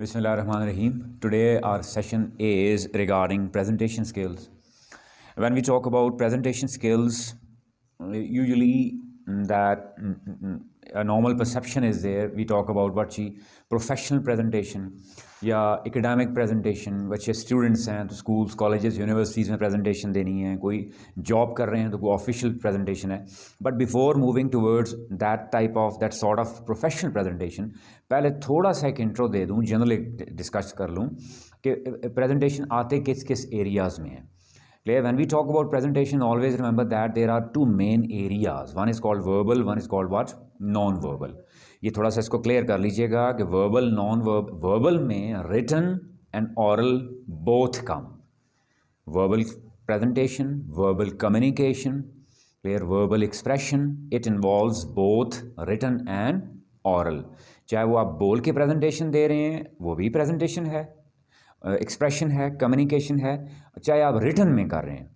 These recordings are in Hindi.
Bismillahirrahmanirrahim. Today our session is regarding presentation skills. When we talk about presentation skills, usually that a normal perception is there. We talk about professional presentation या academic presentation, बच्चे students हैं तो schools, colleges, universities में presentation देनी है, कोई job कर रहे हैं तो कोई official presentation है. But before moving towards that sort of professional presentation, पहले थोड़ा सा एक intro दे दूँ, generally discuss कर लूँ कि presentation आते किस किस areas में है. Clear? When we talk about presentation, always remember that there are two main areas. One is called verbal, one is called what? Non-verbal. ये थोड़ा सा इसको क्लियर कर लीजिएगा कि verbal, non-verbal में written and oral both come. Verbal presentation, verbal communication, clear? Verbal expression, it involves both written and oral. चाहे वो आप बोल के presentation दे रहे हैं, वो भी presentation है. एक्सप्रेशन है, कम्युनिकेशन है, चाहे आप रिटन में कर रहे हैं.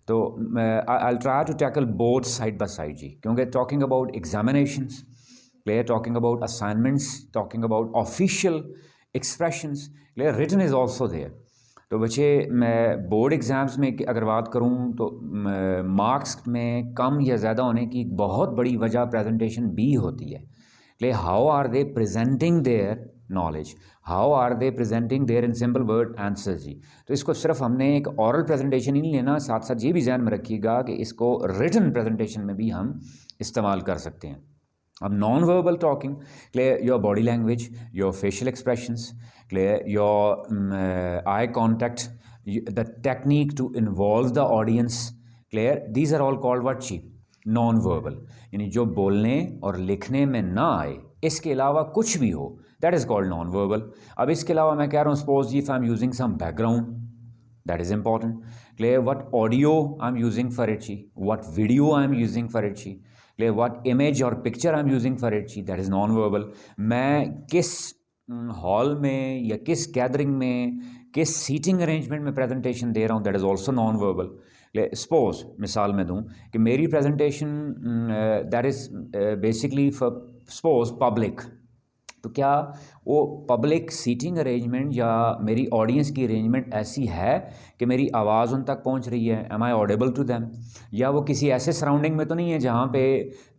तो I try to tackle both side by side जी, क्योंकि talking about examinations, clear, talking about assignments, talking about official expressions, clear, written is also there. तो बच्चे मैं बोर्ड एग्ज़ाम्स में अगर बात करूं तो मार्क्स में कम या ज़्यादा होने की बहुत बड़ी वजह प्रेजेंटेशन भी होती है. Clear, how are they presenting their knowledge, how are they presenting their in simple word answers जी. तो इसको सिर्फ हमने एक ऑरल प्रेजेंटेशन ही नहीं लेना, साथ साथ ये भी ध्यान में रखिएगा कि इसको रिटन प्रेजेंटेशन में भी हम इस्तेमाल कर सकते हैं. अब non verbal talking, clear, your body language, your facial expressions, clear, your eye contact, the technique to involve the audience, clear, these are all called what जी, नॉन वर्बल. यानी जो बोलने और लिखने में ना आए, इसके अलावा कुछ भी हो, that is called non verbal. अब इसके अलावा मैं कह रहा हूँ, सपोज जी if I am using some background, that is important. Clear, what audio I am using for it जी, what video I am using for it जी, क्लियर, व्हाट इमेज और picture I am using for it जी, दैट इज़ नॉन वर्बल. मैं किस हॉल में या किस गैदरिंग में, किस सीटिंग अरेंजमेंट में प्रेजेंटेशन दे रहा हूँ, that is also non verbal. Suppose मिसाल में दूँ कि मेरी presentation that is basically for suppose public, तो क्या वो पब्लिक सीटिंग अरेंजमेंट या मेरी ऑडियंस की अरेंजमेंट ऐसी है कि मेरी आवाज़ उन तक पहुंच रही है, am I audible to them, या वो किसी ऐसे सराउंडिंग में तो नहीं है जहाँ पे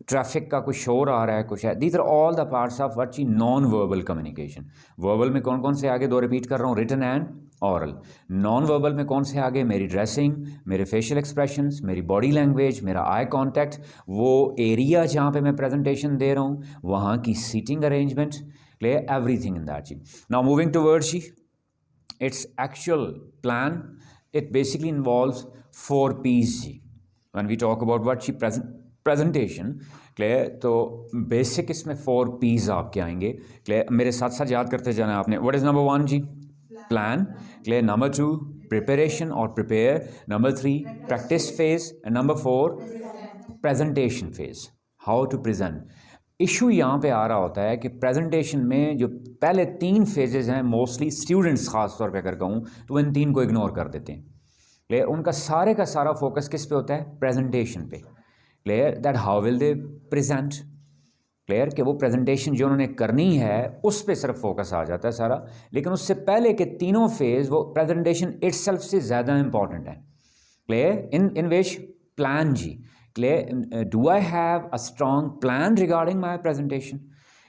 ट्रैफिक का कुछ शोर आ रहा है, कुछ है. These are all the parts of what ची नॉन वर्बल कम्युनिकेशन. वर्बल में कौन कौन से आगे, दो रिपीट कर रहा हूँ, written and oral. Non verbal में कौन से आगे, मेरी ड्रेसिंग, मेरे फेशियल एक्सप्रेशंस, मेरी बॉडी लैंग्वेज, मेरा आई कॉन्टैक्ट, वो एरिया जहाँ पे मैं प्रेजेंटेशन दे रहा हूँ, वहाँ की seating arrangement, clear, everything in that. Now moving towards its actual plan, it basically involves 4 P's. When we talk about what presentation, clear, तो basic इसमें 4 P's आपके आएंगे. clear, मेरे साथ साथ याद करते जाना आपने. What is number 1 जी? Plan. clear. Number 2 preparation or prepare. Number 3 practice phase. And number 4 presentation phase. How to present. Issue यहाँ पे आ रहा होता है कि प्रेजेंटेशन में जो पहले 3 फेजेस हैं, मोस्टली स्टूडेंट्स ख़ास तौर पे अगर कहूँ तो वो इन 3 को इग्नोर कर देते हैं. क्लियर, उनका सारे का सारा फोकस किस पे होता है, प्रेजेंटेशन पे. Clear, that how will they present. Clear, कि वो प्रेजेंटेशन जो उन्होंने करनी है उस पर सिर्फ फोकस आ जाता है सारा, लेकिन उससे पहले के तीनों फेज़ वो प्रेजेंटेशन इटसेल्फ से ज़्यादा इंपॉर्टेंट है. क्लियर, इन विच प्लान जी, clear, do I have a strong plan regarding my presentation?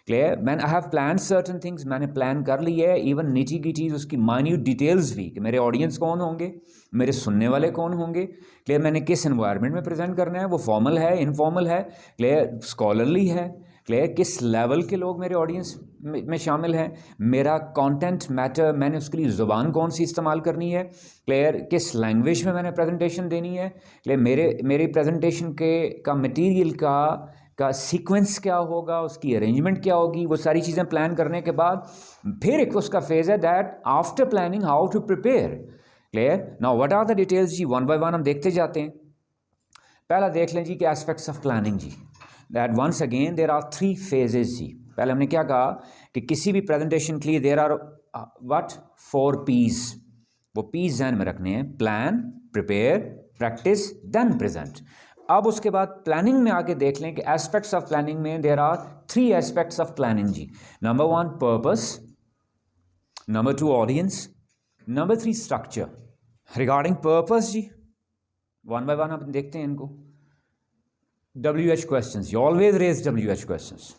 Clear, when I have planned certain things, मैंने प्लान कर ली है, इवन निटी गिटीज उसकी माइन्यूट डिटेल्स भी, कि मेरे ऑडियंस कौन होंगे, मेरे सुनने वाले कौन होंगे, क्लियर, मैंने किस एनवायरनमेंट में प्रेजेंट करना है, वो फॉर्मल है, इनफॉर्मल है, क्लियर, स्कॉलरली है, क्लियर, किस लेवल के लोग मेरे ऑडियंस में शामिल हैं, मेरा कंटेंट मैटर, मैंने उसके लिए ज़ुबान कौन सी इस्तेमाल करनी है, क्लियर, किस लैंग्वेज में मैंने प्रेजेंटेशन देनी है, क्लियर, मेरी प्रेजेंटेशन का मटेरियल का सीक्वेंस क्या होगा, उसकी अरेंजमेंट क्या होगी, वो सारी चीज़ें प्लान करने के बाद फिर एक उसका फेज़ है that after planning how to prepare. Clear, now what are the details जी, वन बाय वन हम देखते जाते हैं. पहला देख लें जी कि एस्पेक्ट्स ऑफ प्लानिंग जी, that once again there are 3 phases जी. पहले हमने क्या कहा कि किसी भी प्रेजेंटेशन के लिए देर आर व्हाट 4 P's. वो P's ध्यान में रखने हैं, plan, prepare, practice, then present. अब उसके बाद प्लानिंग में आके देख लें कि एस्पेक्ट्स ऑफ प्लानिंग में there are 3 aspects of planning जी. Number 1 purpose, Number 2, audience. Number 3, structure. Regarding purpose जी, one by one अपन देखते हैं इनको. WH questions. You always raise WH questions.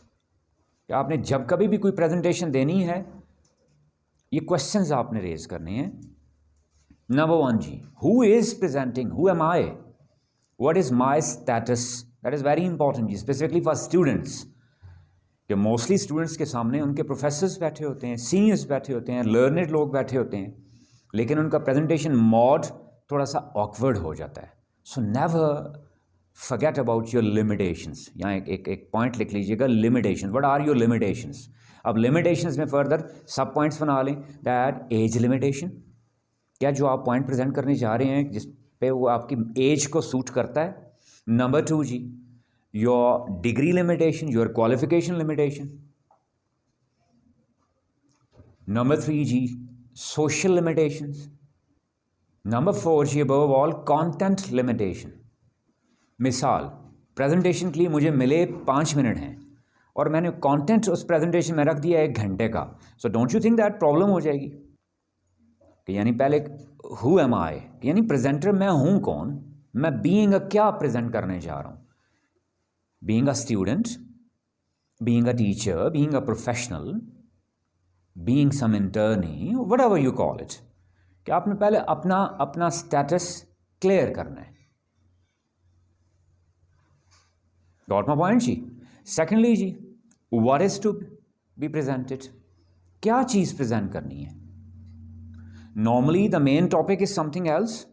कि आपने जब कभी भी कोई प्रेजेंटेशन देनी है, ये क्वेश्चंस आपने रेज करने हैं. Number 1 जी, who is presenting? Who am I? What is my status? That is very important जी, specifically for students. कि मोस्टली स्टूडेंट्स के सामने उनके प्रोफेसर्स बैठे होते हैं, सीनियर्स बैठे होते हैं, लर्नेड लोग बैठे होते हैं, लेकिन उनका प्रेजेंटेशन मोड थोड़ा सा ऑकवर्ड हो जाता है. So never forget about your limitations. यहाँ एक पॉइंट लिख लीजिएगा, limitation. What are your limitations? अब लिमिटेशंस में फर्दर सब पॉइंट्स बना लें. दैट एज लिमिटेशन, क्या जो आप पॉइंट प्रेजेंट करने जा रहे हैं जिस पे वो आपकी एज को सूट करता है. नंबर 2 जी, your degree limitation, your qualification limitation. Number 3 जी, सोशल लिमिटेशंस. नंबर 4 जी, अबव ऑल कंटेंट लिमिटेशन. मिसाल, प्रेजेंटेशन के लिए मुझे मिले 5 मिनट हैं और मैंने कंटेंट उस प्रेजेंटेशन में रख दिया 1 घंटे का. So don't you think that problem हो जाएगी? कि यानी पहले हु एम आई, यानी प्रेजेंटर मैं हूँ कौन, मैं बीइंग अ क्या प्रेजेंट करने जा रहा हूँ. Being a student, being a teacher, being a professional, being some internee, whatever you call it. कि आपने पहले अपना स्टेटस क्लियर करना है. गॉट माय पॉइंट जी. सेकेंडली जी, what is to be presented, क्या चीज़ प्रेजेंट करनी है. Normally the main topic is something else,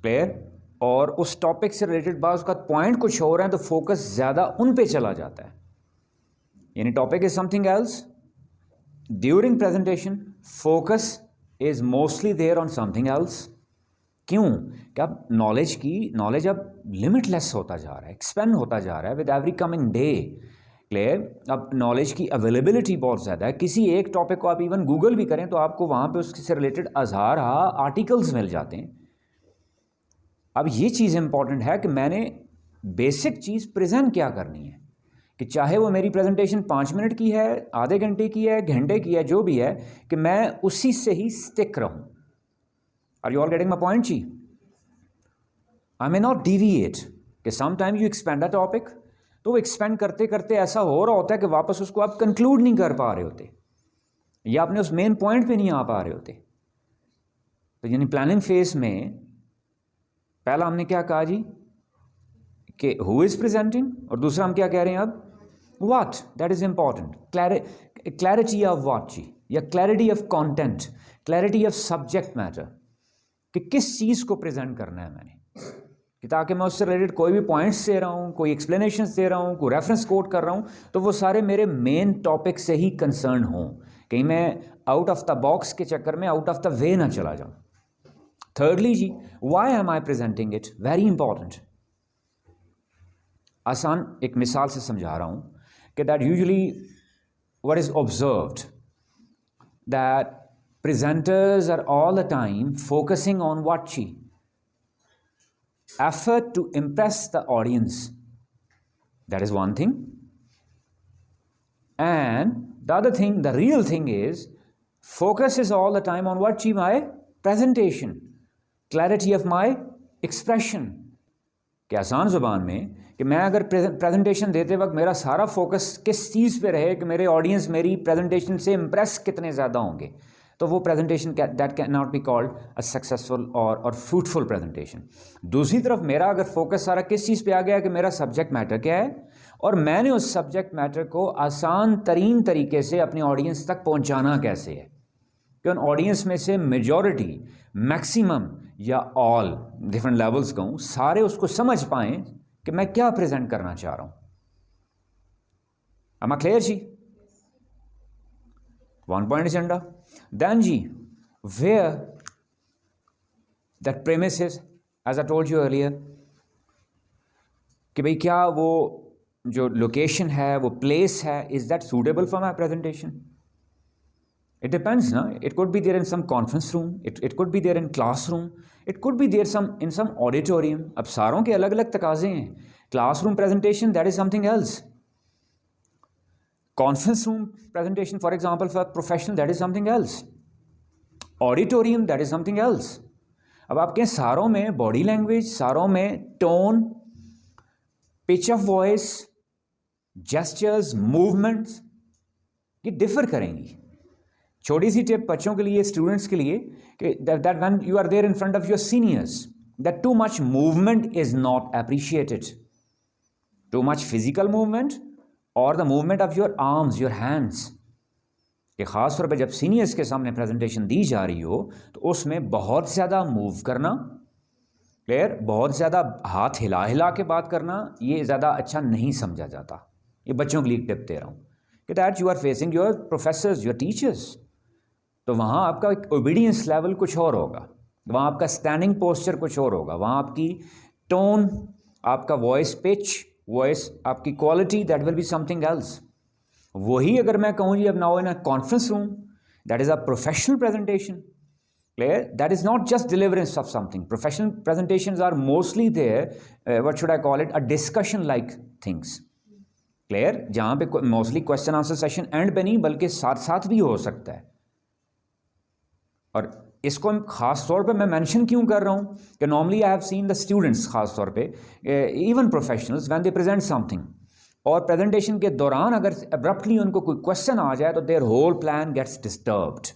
clear, और उस टॉपिक से रिलेटेड बात उसका पॉइंट कुछ हो रहा है तो फोकस ज़्यादा उन पे चला जाता है. यानी topic is something else, during presentation focus is mostly there on something else. क्यों? कि अब नॉलेज अब लिमिटलेस होता जा रहा है, एक्सपेंड होता जा रहा है with every coming day. Clear, अब नॉलेज की अवेलेबिलिटी बहुत ज़्यादा है. किसी एक टॉपिक को आप इवन गूगल भी करें तो आपको वहाँ पे उससे रिलेटेड हज़ार आर्टिकल्स मिल जाते हैं. अब ये चीज़ इंपॉर्टेंट है कि मैंने बेसिक चीज़ प्रेजेंट क्या करनी है, कि चाहे वो मेरी प्रेजेंटेशन 5 मिनट की है, आधे घंटे की है, घंटे की है, जो भी है, कि मैं उसी से ही स्टिक रहूँ. Are you all getting my point जी? I may not deviate. कि sometime you expand a topic, तो वो एक्सपेंड करते करते ऐसा हो रहा होता है कि वापस उसको आप कंक्लूड नहीं कर पा रहे होते, या अपने उस मेन पॉइंट पे नहीं आ पा रहे होते. तो यानी प्लानिंग फेज में पहला हमने क्या कहा जी, कि हु इज प्रेजेंटिंग, और दूसरा हम क्या कह रहे हैं अब, what. That is important. Clarity of what जी, या clarity of content, clarity of subject matter, कि किस चीज़ को प्रेजेंट करना है मैंने, कि ताकि मैं उससे रिलेटेड कोई भी पॉइंट्स दे रहा हूँ, कोई एक्सप्लेनेशंस दे रहा हूँ, कोई रेफरेंस कोट कर रहा हूँ, तो वो सारे मेरे मेन टॉपिक से ही कंसर्न हों, कहीं मैं आउट ऑफ द बॉक्स के चक्कर में आउट ऑफ द वे ना चला जाऊँ. थर्डली जी, why am I presenting it, very important. आसान एक मिसाल से समझा रहा हूँ कि that usually what is observed, that presenters are all the time focusing on what she effort to impress the audience. That is one thing. And the other thing, the real thing is, focus is all the time on what she, my presentation, clarity of my expression. कि आसान ज़ुबान में, कि मैं अगर प्रेजेंटेशन देते वक्त मेरा सारा फोकस किस चीज़ पे रहे, कि मेरे ऑडियंस मेरी प्रेजेंटेशन से इम्प्रेस कितने ज़्यादा होंगे, तो वो presentation that can not be called a successful और फ्रूटफुल प्रेजेंटेशन. दूसरी तरफ मेरा अगर फोकस सारा किस चीज़ पे आ गया कि मेरा सब्जेक्ट मैटर क्या है, और मैंने उस सब्जेक्ट मैटर को आसान तरीन तरीके से अपनी ऑडियंस तक पहुंचाना कैसे है, कि उन ऑडियंस में से मेजॉरिटी, मैक्सिमम या ऑल, डिफरेंट लेवल्स कहूँ, सारे उसको समझ पाएँ कि मैं क्या प्रेजेंट करना चाह रहा हूँ. Am I clear ji? One point agenda. Then ji, where that premise is, as I told you earlier, कि भाई क्या वो जो लोकेशन है, वो प्लेस है, is that suitable for my presentation? It depends, ना. It could be there in some conference room, it could be there in classroom, it could be there in some auditorium. अब सारों के अलग अलग तकाजे हैं. Classroom presentation, that is something else. Conference room presentation, for example, for professional, that is something else. Auditorium, that is something else. अब आपके सारों में बॉडी लैंग्वेज, सारों में tone, pitch of voice, gestures, movements, ये डिफर करेंगी. छोटी सी टिप बच्चों के लिए, स्टूडेंट्स के लिए, कि that when you are there in front of your seniors, that too much movement is not appreciated. Too much physical movement और the movement of your arms, your hands, कि ख़ास तौर पे जब सीनियर्स के सामने प्रेजेंटेशन दी जा रही हो तो उसमें बहुत ज़्यादा मूव करना, क्लियर, बहुत ज़्यादा हाथ हिला हिला के बात करना, ये ज़्यादा अच्छा नहीं समझा जाता. ये बच्चों के लिए टिप दे रहा हूँ कि that you are facing your professors, your teachers, तो वहाँ आपका ओबीडियंस लेवल कुछ और होगा, वहाँ आपका स्टैंडिंग पोस्चर कुछ और होगा, वहाँ आपकी टोन, आपका वॉइस पिच, वॉइस आपकी quality, that will be something else. वही अगर मैं कहूँ जी अब now in a conference room, that is a professional presentation, clear, that is not just deliverance of something. Professional presentations are mostly there, what should I call it, a discussion like things, clear, जहाँ पे मोस्टली क्वेश्चन आंसर सेशन एंड पे नहीं बल्कि साथ साथ भी हो सकता है. और इसको ख़ास तौर पे मैं मेंशन क्यों कर रहा हूँ कि normally I have seen the students, ख़ास तौर पे even professionals, when they present something, और प्रेजेंटेशन के दौरान अगर अब्रप्टली उनको कोई क्वेश्चन आ जाए तो their whole plan gets disturbed,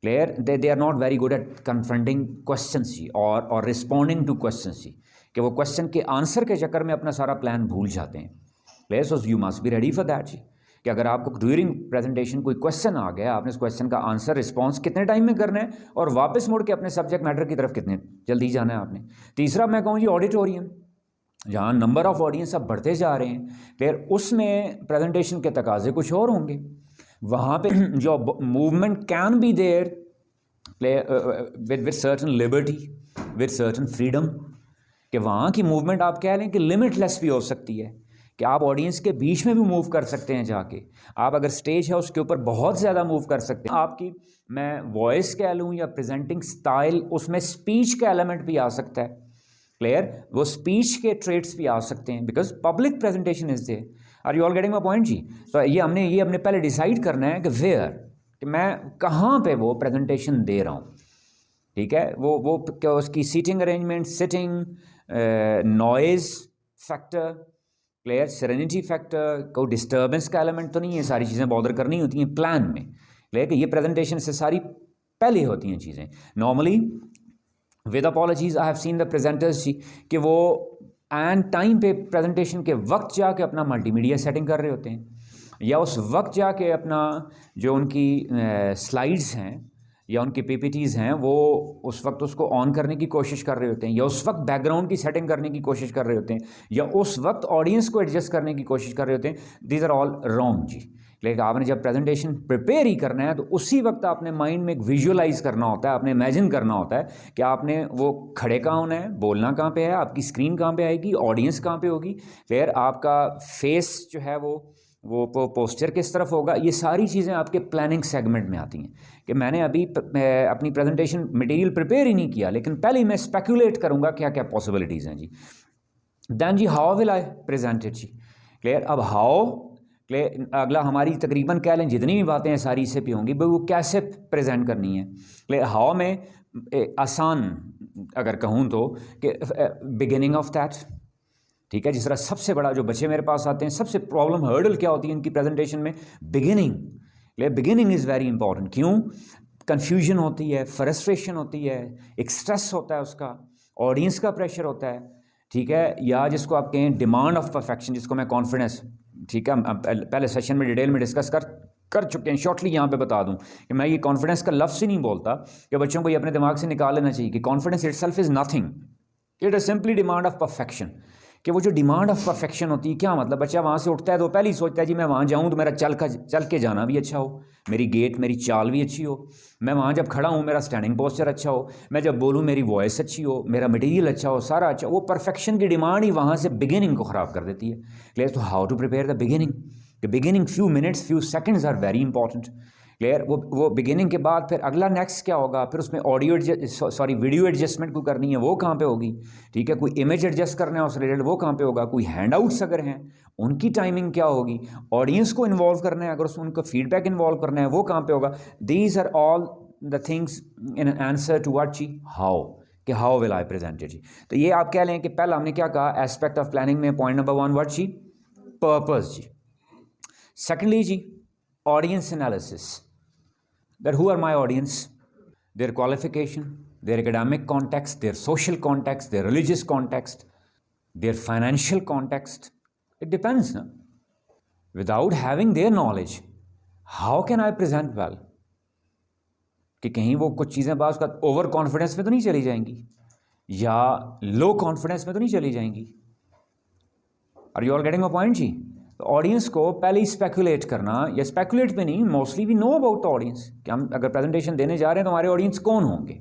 clear, they are not very good at confronting questions जी और रिस्पॉन्डिंग टू क्वेश्चंस जी, कि वो क्वेश्चन के आंसर के चक्कर में अपना सारा प्लान भूल जाते हैं. Clear, so you must be ready for that जी, कि अगर आपको ड्यूरिंग प्रेजेंटेशन कोई क्वेश्चन आ गया, आपने उस क्वेश्चन का आंसर रिस्पॉन्स कितने टाइम में करना है और वापस मुड़ के अपने सब्जेक्ट मैटर की तरफ कितने जल्दी जाना है आपने. तीसरा मैं कहूँ जी ऑडिटोरियम, जहाँ नंबर ऑफ ऑडियंस अब बढ़ते जा रहे हैं, फिर उसमें प्रेजेंटेशन के तकाजे कुछ और होंगे. वहाँ पे जो movement can be there with certain liberty, with certain freedom, कि वहाँ की मूवमेंट आप कह लें कि लिमिटलेस भी हो सकती है, कि आप ऑडियंस के बीच में भी मूव कर सकते हैं जाके. आप अगर स्टेज है उसके ऊपर बहुत ज़्यादा मूव कर सकते हैं. आपकी मैं वॉइस कह लूँ या प्रेजेंटिंग स्टाइल, उसमें स्पीच का एलिमेंट भी आ सकता है, क्लियर, वो स्पीच के ट्रेट्स भी आ सकते हैं, because public presentation is there. Are you all getting my point जी? तो ये हमने पहले डिसाइड करना है कि वेयर, कि मैं कहाँ पे वो प्रेजेंटेशन दे रहा हूँ. ठीक है, वो क्या उसकी seating arrangement, sitting, noise factor, clear, serenity factor, कोई डिस्टर्बेंस का एलिमेंट तो नहीं है, सारी चीज़ें बॉदर करनी होती हैं प्लान में, क्लियर, कि ये प्रेजेंटेशन से सारी पहले होती हैं चीज़ें. Normally with apologies I have seen the presenters जी कि वो एंड टाइम पे प्रेजेंटेशन के वक्त जाके अपना मल्टीमीडिया सेटिंग कर रहे होते हैं, या उस वक्त जाके अपना जो उनकी स्लाइड्स हैं या उनकी पीपीटीज़ हैं वो उस वक्त उसको ऑन करने की कोशिश कर रहे होते हैं, या उस वक्त बैकग्राउंड की सेटिंग करने की कोशिश कर रहे होते हैं, या उस वक्त ऑडियंस को एडजस्ट करने की कोशिश कर रहे होते हैं. दीज आर ऑल रॉन्ग जी. लेकिन आपने जब प्रेजेंटेशन प्रिपेयर ही करना है तो उसी वक्त आपने माइंड में एक विजुअलाइज करना होता है, आपने इमेजिन करना होता है कि आपने वो खड़े कहाँ होना है, बोलना कहाँ पे है, आपकी स्क्रीन कहाँ पे आएगी, ऑडियंस कहाँ पे होगी, फिर आपका फेस जो है वो पोस्चर किस तरफ होगा. ये सारी चीज़ें आपके प्लानिंग सेगमेंट में आती हैं. कि मैंने अभी अपनी प्रेजेंटेशन मटेरियल प्रिपेयर ही नहीं किया, लेकिन पहले ही मैं स्पेकुलेट करूँगा क्या क्या पॉसिबिलिटीज़ हैं जी. देन जी how will I present it जी, क्लियर. अब हाउ, क्लियर, अगला हमारी तकरीबन कह लें जितनी भी बातें हैं सारी इससे पे होंगी, भाई वो कैसे प्रेजेंट करनी है. क्लियर, हाउ में आसान अगर कहूँ तो कि बिगिनिंग ऑफ दैट, ठीक है, जिस तरह सबसे बड़ा जो बच्चे मेरे पास आते हैं सबसे प्रॉब्लम हर्डल क्या होती है इनकी प्रेजेंटेशन में, beginning. Beginning is very important. क्यों? कन्फ्यूजन होती है, फ्रस्ट्रेशन होती है, एक स्ट्रेस होता है उसका, ऑडियंस का प्रेशर होता है, ठीक है, या जिसको आप कहें डिमांड ऑफ परफेक्शन, जिसको मैं कॉन्फिडेंस, ठीक है, पहले सेशन में डिटेल में डिस्कस कर चुके हैं. शॉर्टली यहाँ पे बता दूँ कि मैं ये कॉन्फिडेंस का लफ्ज़ ही नहीं बोलता, कि बच्चों को ये अपने दिमाग से निकाल लेना चाहिए कि confidence itself is nothing, it is simply demand of perfection. कि वो जो डिमांड ऑफ परफेक्शन होती है, क्या मतलब, बच्चा वहाँ से उठता है तो पहले ही सोचता है जी मैं वहाँ जाऊँ तो मेरा चल के जाना भी अच्छा हो, मेरी गेट, मेरी चाल भी अच्छी हो, मैं वहाँ जब खड़ा हूँ मेरा स्टैंडिंग पोस्चर अच्छा हो, मैं जब बोलूँ मेरी वॉइस अच्छी हो, मेरा मटेरियल अच्छा हो, सारा अच्छा. वो परफेक्शन की डिमांड ही वहाँ से बिगिनिंग को ख़राब कर देती है. क्लियर. तो how to prepare the beginning, the beginning few minutes, few seconds are very important. Clear. वो बिगिनिंग के बाद फिर अगला नेक्स्ट क्या होगा, फिर उसमें वीडियो एडजस्टमेंट को करनी है, वो कहाँ पे होगी, ठीक है, कोई इमेज एडजस्ट करना है उस रिलेटेड, वो कहाँ पे होगा, कोई हैंड आउट्स अगर हैं उनकी टाइमिंग क्या होगी, ऑडियंस को इन्वॉल्व करना है, अगर उसमें उनका फीडबैक इन्वॉल्व करना है वो कहाँ पे होगा। These are all the things in answer to what जी, हाउ, कि how will I present it जी। तो ये आप कह लें कि पहला हमने क्या कहा एस्पेक्ट ऑफ प्लानिंग में, पॉइंट नंबर 1 व्हाट जी, पर्पस जी। सेकेंडली जी, audience analysis, that who are my audience, their qualification, their academic context, their social context, their religious context, their financial context. It depends. Na? Without having their knowledge, how can I present well? कि कहीं वो कुछ चीज़ें बात उसका ओवर कॉन्फिडेंस में तो नहीं चली जाएंगी या लो कॉन्फिडेंस में तो नहीं चली जाएंगी। Are you all getting my point जी। तो ऑडियंस को पहले ही स्पेकुलेट करना, या स्पेकुलेट भी नहीं, mostly we know about the audience कि हम अगर प्रेजेंटेशन देने जा रहे हैं तो हमारे ऑडियंस कौन होंगे।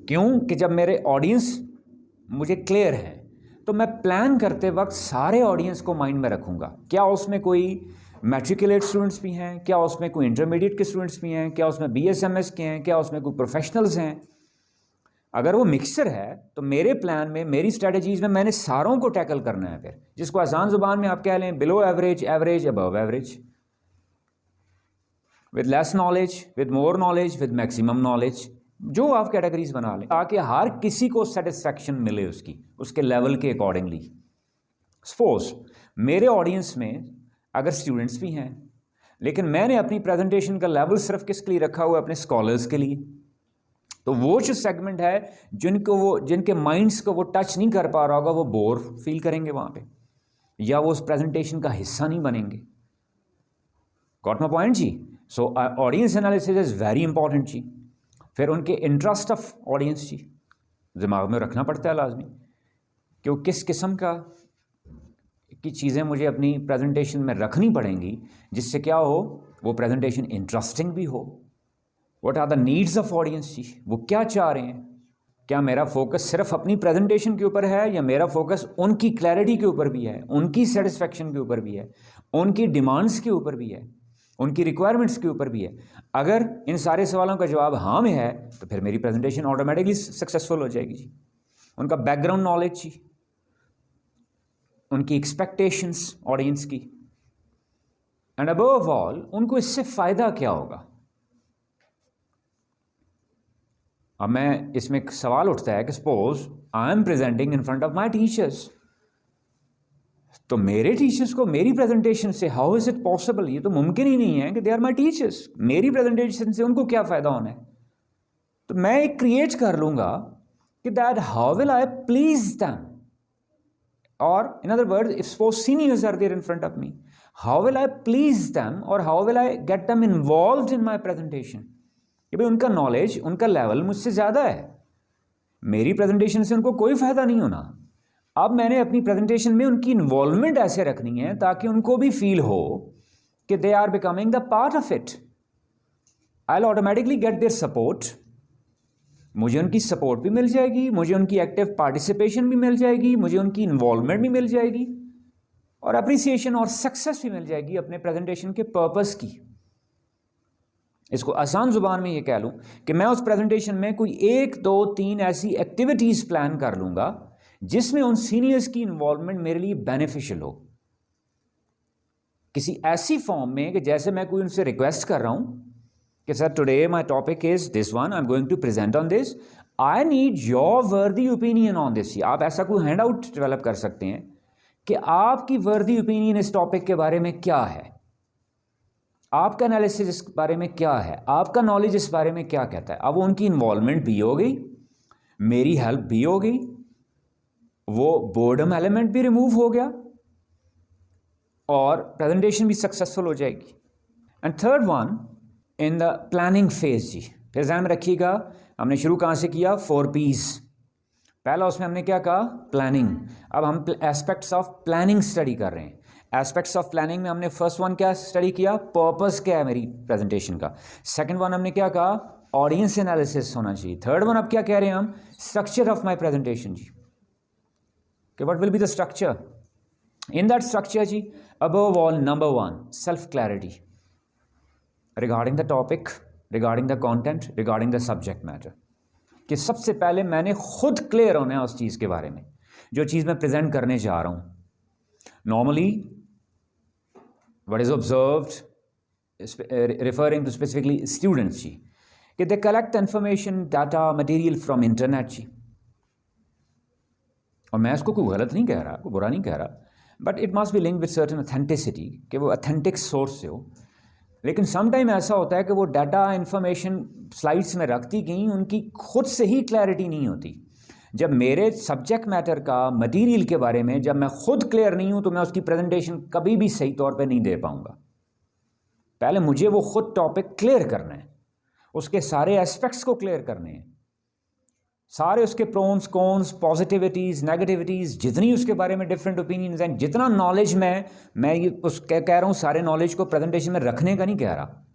क्यों कि जब मेरे ऑडियंस मुझे क्लियर है तो मैं प्लान करते वक्त सारे ऑडियंस को माइंड में रखूँगा। क्या उसमें कोई मैट्रिकुलेट स्टूडेंट्स भी हैं, क्या उसमें कोई इंटरमीडिएट के स्टूडेंट्स भी हैं, क्या उसमें BSMS के हैं, क्या उसमें कोई प्रोफेशनल्स हैं। अगर वो मिक्सचर है तो मेरे प्लान में, मेरी स्ट्रेटजीज में मैंने सारों को टैकल करना है फिर, जिसको आसान जुबान में आप कह लें below average, average, above average, with less knowledge, with more knowledge, with maximum knowledge, जो आप कैटेगरीज बना लें ताकि हर किसी को सेटिस्फैक्शन मिले उसके लेवल के अकॉर्डिंगली। सपोज मेरे ऑडियंस में अगर स्टूडेंट्स भी हैं, लेकिन मैंने अपनी प्रेजेंटेशन का लेवल सिर्फ किसके लिए रखा हुआ है, अपने स्कॉलर्स के लिए, तो वो जो सेगमेंट है जिनके माइंड्स को वो टच नहीं कर पा रहा होगा वो बोर फील करेंगे वहाँ पे, या वो उस प्रेजेंटेशन का हिस्सा नहीं बनेंगे। गॉट माय पॉइंट जी। So audience analysis is very important जी। फिर उनके इंटरेस्ट ऑफ ऑडियंस जी दिमाग में रखना पड़ता है लाजमी, कि वो किस किस्म की चीज़ें मुझे अपनी प्रेजेंटेशन में रखनी पड़ेंगी जिससे क्या हो, वो प्रेजेंटेशन इंटरेस्टिंग भी हो। What are the needs of audience जी, वो क्या चाह रहे हैं। क्या मेरा फोकस सिर्फ अपनी प्रेजेंटेशन के ऊपर है, या मेरा फोकस उनकी क्लैरिटी के ऊपर भी है, उनकी सेटिस्फैक्शन के ऊपर भी है, उनकी डिमांड्स के ऊपर भी है, उनकी रिक्वायरमेंट्स के ऊपर भी है। अगर इन सारे सवालों का जवाब हाँ में है तो फिर मेरी प्रेजेंटेशन ऑटोमेटिकली सक्सेसफुल हो जाएगी जी। उनका बैकग्राउंड नॉलेज जी, उनकी एक्सपेक्टेशंस ऑडियंस की, एंड अबव ऑल उनको इससे फ़ायदा क्या होगा। अब मैं इसमें एक सवाल उठता है कि suppose I am presenting in front of my teachers, तो मेरे टीचर्स को मेरी प्रेजेंटेशन से हाउ इज़ इट पॉसिबल, ये तो मुमकिन ही नहीं है कि दे आर माई टीचर्स, मेरी प्रेजेंटेशन से उनको क्या फ़ायदा होना है। तो मैं एक क्रिएट कर लूँगा कि that how will I please them, और in other words if suppose seniors are there in front of me, how will I please them और how will I get them involved in my presentation. कि भाई उनका नॉलेज, उनका लेवल मुझसे ज़्यादा है, मेरी प्रेजेंटेशन से उनको कोई फ़ायदा नहीं होना। अब मैंने अपनी प्रेजेंटेशन में उनकी इन्वॉल्वमेंट ऐसे रखनी है ताकि उनको भी फील हो कि they are becoming the part of it. I will automatically get their support, मुझे उनकी सपोर्ट भी मिल जाएगी, मुझे उनकी एक्टिव पार्टिसिपेशन भी मिल जाएगी, मुझे उनकी इन्वॉल्वमेंट भी मिल जाएगी, और अप्रिसिएशन और सक्सेस भी मिल जाएगी अपने प्रेजेंटेशन के पर्पस की। इसको आसान जुबान में ये कह लूँ कि मैं उस प्रेजेंटेशन में कोई 1, 2, 3 ऐसी एक्टिविटीज़ प्लान कर लूँगा जिसमें उन सीनियर्स की इन्वॉल्वमेंट मेरे लिए बेनिफिशियल हो, किसी ऐसी फॉर्म में कि जैसे मैं कोई उनसे रिक्वेस्ट कर रहा हूँ कि sir today my topic is this one, I am going to present on this, I need your worthy opinion on this. आप ऐसा कोई हैंड आउट डेवलप कर सकते हैं कि आपकी वर्दी ओपिनियन इस टॉपिक के बारे में क्या है, आपका एनालिसिस इस बारे में क्या है, आपका नॉलेज इस बारे में क्या कहता है। अब उनकी इन्वॉल्वमेंट भी हो गई, मेरी हेल्प भी हो गई, वो बोर्डम एलिमेंट भी रिमूव हो गया, और प्रेजेंटेशन भी सक्सेसफुल हो जाएगी। And third one in the planning phase जी, फिर ध्यान रखिएगा हमने शुरू कहाँ से किया, 4 P's। पहला उसमें हमने क्या कहा, प्लानिंग। अब हम एस्पेक्ट्स ऑफ प्लानिंग स्टडी कर रहे हैं। एस्पेक्ट्स ऑफ प्लानिंग में हमने फर्स्ट वन क्या स्टडी किया, पर्पस क्या है मेरी प्रेजेंटेशन का। सेकंड वन हमने क्या कहा, ऑडियंस एनालिसिस होना चाहिए। थर्ड वन अब क्या कह रहे हैं हम, स्ट्रक्चर ऑफ माय प्रेजेंटेशन जी, कि what will be the structure. In that structure जी, above all number 1 self clarity regarding the topic, regarding the content, regarding the subject matter, कि सबसे पहले मैंने खुद क्लियर होना है उस चीज़ के बारे में जो चीज़ मैं प्रेजेंट करने जा रहा हूँ। Normally, what is observed, referring to specifically students जी, कि they collect information, data, material from internet जी. और मैं इसको कोई गलत नहीं कह रहा, कोई बुरा नहीं कह रहा, but it must B link with certain authenticity, कि वो ऑथेंटिक सोर्स से हो. लेकिन समटाइम ऐसा होता है कि वो डाटा इन्फॉर्मेशन स्लाइड्स में रखती गई, उनकी खुद से ही क्लैरिटी नहीं होती. जब मेरे सब्जेक्ट मैटर का मटेरियल के बारे में जब मैं खुद क्लियर नहीं हूं, तो मैं उसकी प्रेजेंटेशन कभी भी सही तौर पे नहीं दे पाऊंगा. पहले मुझे वो खुद टॉपिक क्लियर करना है, उसके सारे एस्पेक्ट्स को क्लियर करने हैं, सारे उसके प्रोन्स कॉन्स, पॉजिटिविटीज़, नेगेटिविटीज़, जितनी उसके बारे में डिफरेंट ओपिनियंस हैं, जितना नॉलेज मैं ये कह रहा हूँ, सारे नॉलेज को प्रेजेंटेशन में रखने का नहीं कह रहा,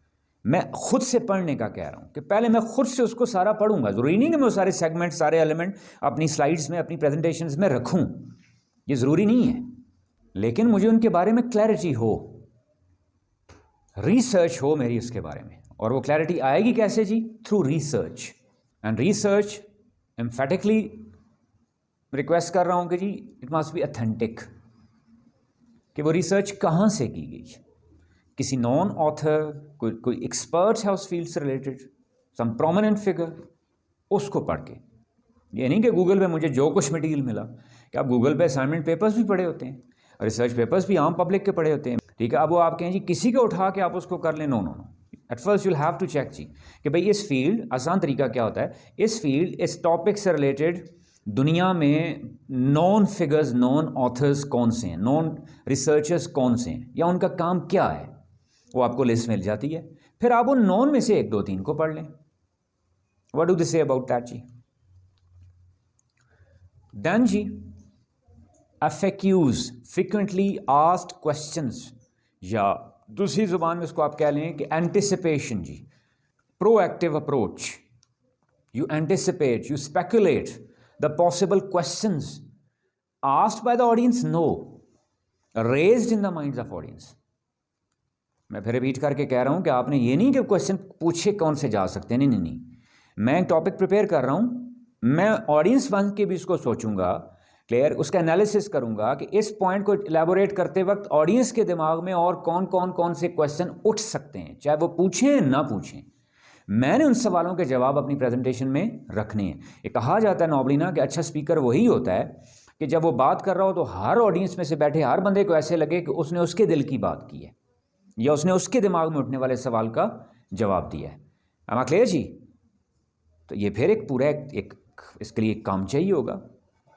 मैं खुद से पढ़ने का कह रहा हूँ कि पहले मैं खुद से उसको सारा पढ़ूंगा. ज़रूरी नहीं कि मैं वो सारे सेगमेंट, सारे एलिमेंट अपनी स्लाइड्स में, अपनी प्रेजेंटेशंस में रखूँ, ये ज़रूरी नहीं है, लेकिन मुझे उनके बारे में क्लैरिटी हो, रिसर्च हो मेरी उसके बारे में. और वो क्लैरिटी आएगी कैसे जी? Through research. And research emphatically request कर रहा हूँ कि जी इट मस्ट बी ऑथेंटिक, कि वो रिसर्च कहाँ से की गई, किसी नॉन ऑथर, कोई एक्सपर्ट है उस फील्ड से रिलेटेड, सम प्रोमिनेंट फिगर, उसको पढ़ के. ये नहीं कि गूगल पे मुझे जो कुछ मटीरियल मिला, कि आप गूगल पे असाइनमेंट पेपर्स भी पढ़े होते हैं, रिसर्च पेपर्स भी आम पब्लिक के पढ़े होते हैं, ठीक है. अब वो आप कहें जी किसी को उठा के आप उसको कर लें, no no no. At first you will have to check जी कि भाई इस फील्ड, आसान तरीका क्या होता है, इस फील्ड, इस टॉपिक से रिलेटेड दुनिया में नॉन फिगर्स, नॉन ऑथर्स कौन से हैं, नॉन रिसर्चर्स कौन से हैं, या उनका काम क्या है, वो आपको लिस्ट मिल जाती है. फिर आप उन नॉन में से 1, 2, 3 को पढ़ लें. What do they say about that जी? देन जी FAQs, frequently asked questions, या दूसरी जुबान में उसको आप कह लें कि एंटिसिपेशन जी, proactive approach. You anticipate, you speculate the possible questions asked by the audience, no, raised in the minds of audience. मैं फिर रिपीट करके कह रहा हूं कि आपने ये नहीं कि क्वेश्चन पूछे कौन से जा सकते हैं, नहीं नहीं नहीं. मैं एक टॉपिक प्रिपेयर कर रहा हूं, मैं ऑडियंस बन के भी उसको सोचूंगा, क्लियर, उसका एनालिसिस करूंगा कि इस पॉइंट को इलेबोरेट करते वक्त ऑडियंस के दिमाग में और कौन से क्वेश्चन उठ सकते हैं, चाहे वो पूछें ना पूछें. मैंने उन सवालों के जवाब अपनी प्रेजेंटेशन में रखने हैं. ये कहा जाता है नॉर्मली ना कि अच्छा स्पीकर वही होता है कि जब वो बात कर रहा हो तो हर ऑडियंस में से बैठे हर बंदे को ऐसे लगे कि उसने उसके दिल की बात की है, या उसने उसके दिमाग में उठने वाले सवाल का जवाब दिया है. am I clear जी? तो ये फिर एक पूरा एक इसके लिए एक काम चाहिए होगा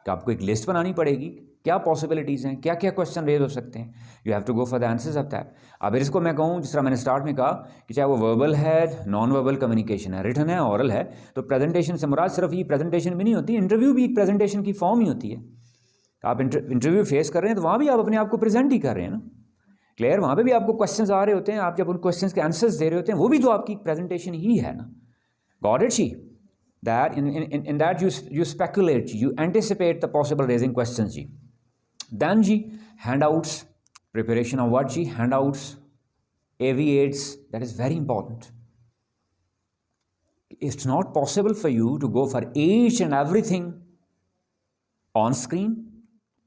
कि आपको एक लिस्ट बनानी पड़ेगी, क्या पॉसिबिलिटीज़ हैं, क्या क्या क्वेश्चन रेज हो सकते हैं. You have to go for the answers of that. अब इसको मैं कहूँ, जिस तरह मैंने स्टार्ट में कहा कि चाहे वो वर्बल है, नॉन वर्बल कम्युनिकेशन है, रिटन है, ऑरल है, तो प्रेजेंटेशन से मुराद सिर्फ ये प्रेजेंटेशन भी नहीं होती, इंटरव्यू भी एक प्रेजेंटेशन की फॉर्म ही होती है. आप इंटरव्यू फेस कर रहे हैं तो वहाँ भी आप अपने आप को प्रेजेंट ही कर रहे हैं ना, क्लियर. वहाँ पे भी आपको क्वेश्चंस आ रहे होते हैं, आप जब उन क्वेश्चंस के आंसर्स दे रहे होते हैं, वो भी तो आपकी प्रेजेंटेशन ही है ना. गॉट इट जी? That in that you speculate, you anticipate the possible raising questions जी. Then जी handouts, preparation of what जी? Handouts, AV8s, that is very important. It's not possible for you to go for each and everything on screen.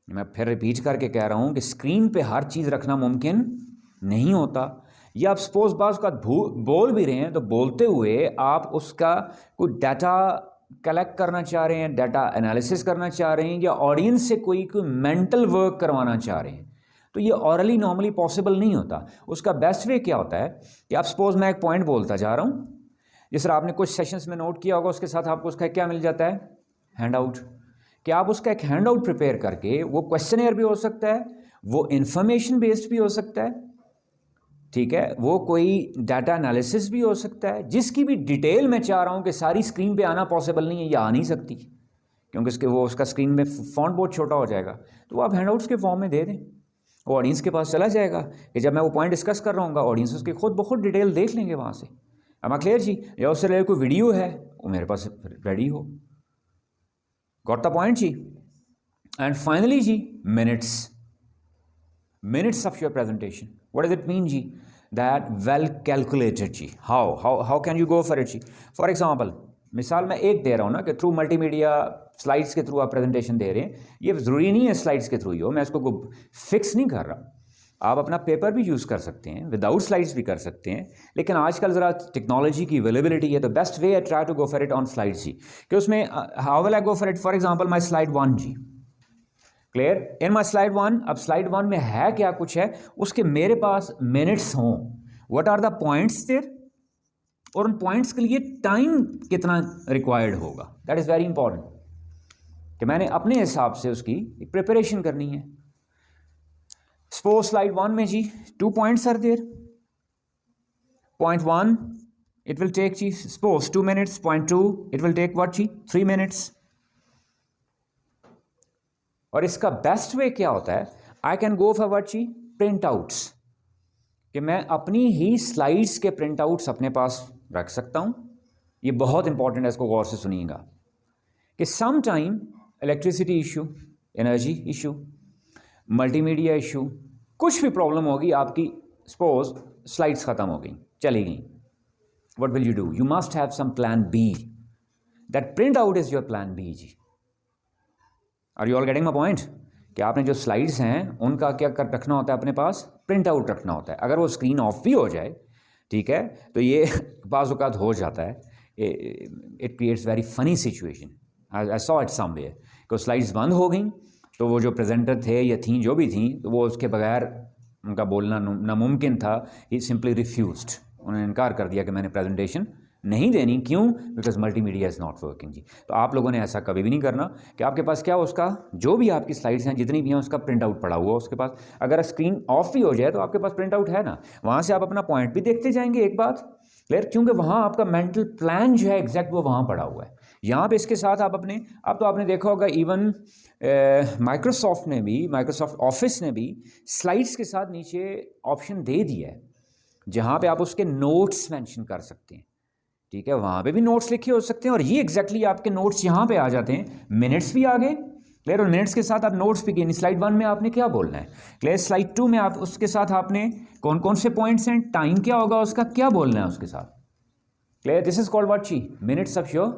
मैं फिर रिपीट करके कह रहा हूँ कि स्क्रीन पे हर चीज़ रखना मुमकिन नहीं होता. या आप सपोज बात उसका बोल भी रहे हैं, तो बोलते हुए आप उसका कोई डाटा कलेक्ट करना चाह रहे हैं, डाटा एनालिसिस करना चाह रहे हैं, या ऑडियंस से कोई मेंटल वर्क करवाना चाह रहे हैं, तो ये ऑरली नॉर्मली पॉसिबल नहीं होता. उसका बेस्ट वे क्या होता है कि आप सपोज मैं एक पॉइंट बोलता जा रहा हूँ, जिस तरह आपने कुछ सेशंस में नोट किया होगा, उसके साथ आपको उसका क्या मिल जाता है? Hand out. कि आप उसका एक हैंड आउट प्रिपेयर करके, वो क्वेश्चनर भी हो सकता है, वो इंफॉर्मेशन बेस्ड भी हो सकता है, ठीक है, वो कोई डाटा एनालिसिस भी हो सकता है, जिसकी भी डिटेल मैं चाह रहा हूँ कि सारी स्क्रीन पे आना पॉसिबल नहीं है, या आ नहीं सकती, क्योंकि उसका स्क्रीन में फॉन्ट बहुत छोटा हो जाएगा, तो आप हैंडआउट्स के फॉर्म में दे दें, वो ऑडियंस के पास चला जाएगा कि जब मैं वो पॉइंट डिस्कस कर रहा हूँ, ऑडियंस उसकी खुद बहुत डिटेल देख लेंगे वहाँ से. am I clear जी? या उससे रिलेटेड कोई वीडियो है, वो मेरे पास रेडी हो. गॉट द पॉइंट जी? एंड फाइनली जी minutes of your presentation. What does it mean जी? That well calculated जी. How can you go for it जी? For example, मिसाल मैं एक दे रहा हूँ ना कि थ्रू मल्टीमीडिया स्लाइड्स के थ्रू आप प्रेजेंटेशन दे रहे हैं, ये ज़रूरी नहीं है स्लाइड्स के थ्रू ही हो, मैं इसको फिक्स नहीं कर रहा। आप अपना पेपर भी यूज़ कर सकते हैं, विदाउट स्लाइड्स भी कर सकते हैं, लेकिन आजकल ज़रा टेक्नोलॉजी की अवेलेबिलिटी है तो best way I try to go for it on slides जी, कि उसमें how will I go for it, for example my slide 1 जी, क्लियर, इन माय स्लाइड 1। अब स्लाइड 1 में है क्या कुछ है, उसके मेरे पास मिनट्स हों, what are the points there, और उन पॉइंट्स के लिए टाइम कितना रिक्वायर्ड होगा, दैट इज़ वेरी इंपॉर्टेंट, कि मैंने अपने हिसाब से उसकी एक प्रिपरेशन करनी है। सपोज स्लाइड 1 में जी 2 points are there, point 1 it will take जी suppose 2 minutes, point 2 it will take what जी 3 minutes। और इसका बेस्ट वे क्या होता है, I can go for what जी प्रिंट आउट्स, कि मैं अपनी ही स्लाइड्स के प्रिंट आउट्स अपने पास रख सकता हूं। ये बहुत इंपॉर्टेंट है, इसको गौर से सुनिएगा, कि some time electricity issue, energy issue, multimedia issue, कुछ भी प्रॉब्लम होगी आपकी, सपोज स्लाइड्स ख़त्म हो गई, चली गई, what will you do, you must have some plan B, that print out is your plan B जी। Are you all getting my point, कि आपने जो स्लाइड्स हैं उनका क्या कर रखना होता है अपने पास, प्रिंट आउट रखना होता है। अगर वो स्क्रीन ऑफ भी हो जाए, ठीक है, तो ये बाज़ औक़ात हो जाता है, it creates very funny situation, I saw it somewhere, कि स्लाइड्स बंद हो गई तो वो जो प्रेजेंटर थे या थी जो भी थी, तो वो उसके बगैर उनका बोलना नामुमकिन था, ही सिंपली रिफ्यूज्ड, उन्होंने इनकार कर दिया कि मैंने प्रेजेंटेशन नहीं देनी। क्यों? Because multimedia is not working जी। तो आप लोगों ने ऐसा कभी भी नहीं करना कि आपके पास क्या हो, उसका जो भी आपकी स्लाइड्स हैं जितनी भी हैं उसका प्रिंट आउट पड़ा हुआ उसके पास। अगर स्क्रीन ऑफ भी हो जाए तो आपके पास प्रिंट आउट है ना, वहाँ से आप अपना पॉइंट भी देखते जाएंगे। एक बात क्लियर, क्योंकि वहाँ आपका मेंटल प्लान जो है एग्जैक्ट वो वहाँ पड़ा हुआ है। यहाँ पे इसके साथ आप अपने, अब तो आपने देखा होगा इवन माइक्रोसॉफ्ट ऑफिस ने भी स्लाइड्स के साथ नीचे ऑप्शन दे दिया है जहाँ पे आप उसके नोट्स मेंशन कर सकते हैं, ठीक है, वहाँ पे भी नोट्स लिखे हो सकते हैं, और ये एग्जैक्टली आपके नोट्स यहाँ पे आ जाते हैं। मिनट्स भी आ गए, क्लियर, और मिनट्स के साथ आप नोट्स भी किए। स्लाइड 1 में आपने क्या बोलना है, क्लियर, स्लाइड 2 में आप उसके साथ आपने कौन कौन से पॉइंट्स हैं, टाइम क्या होगा उसका, क्या बोलना है उसके साथ, clear, this is called what जी, मिनट्स ऑफ योर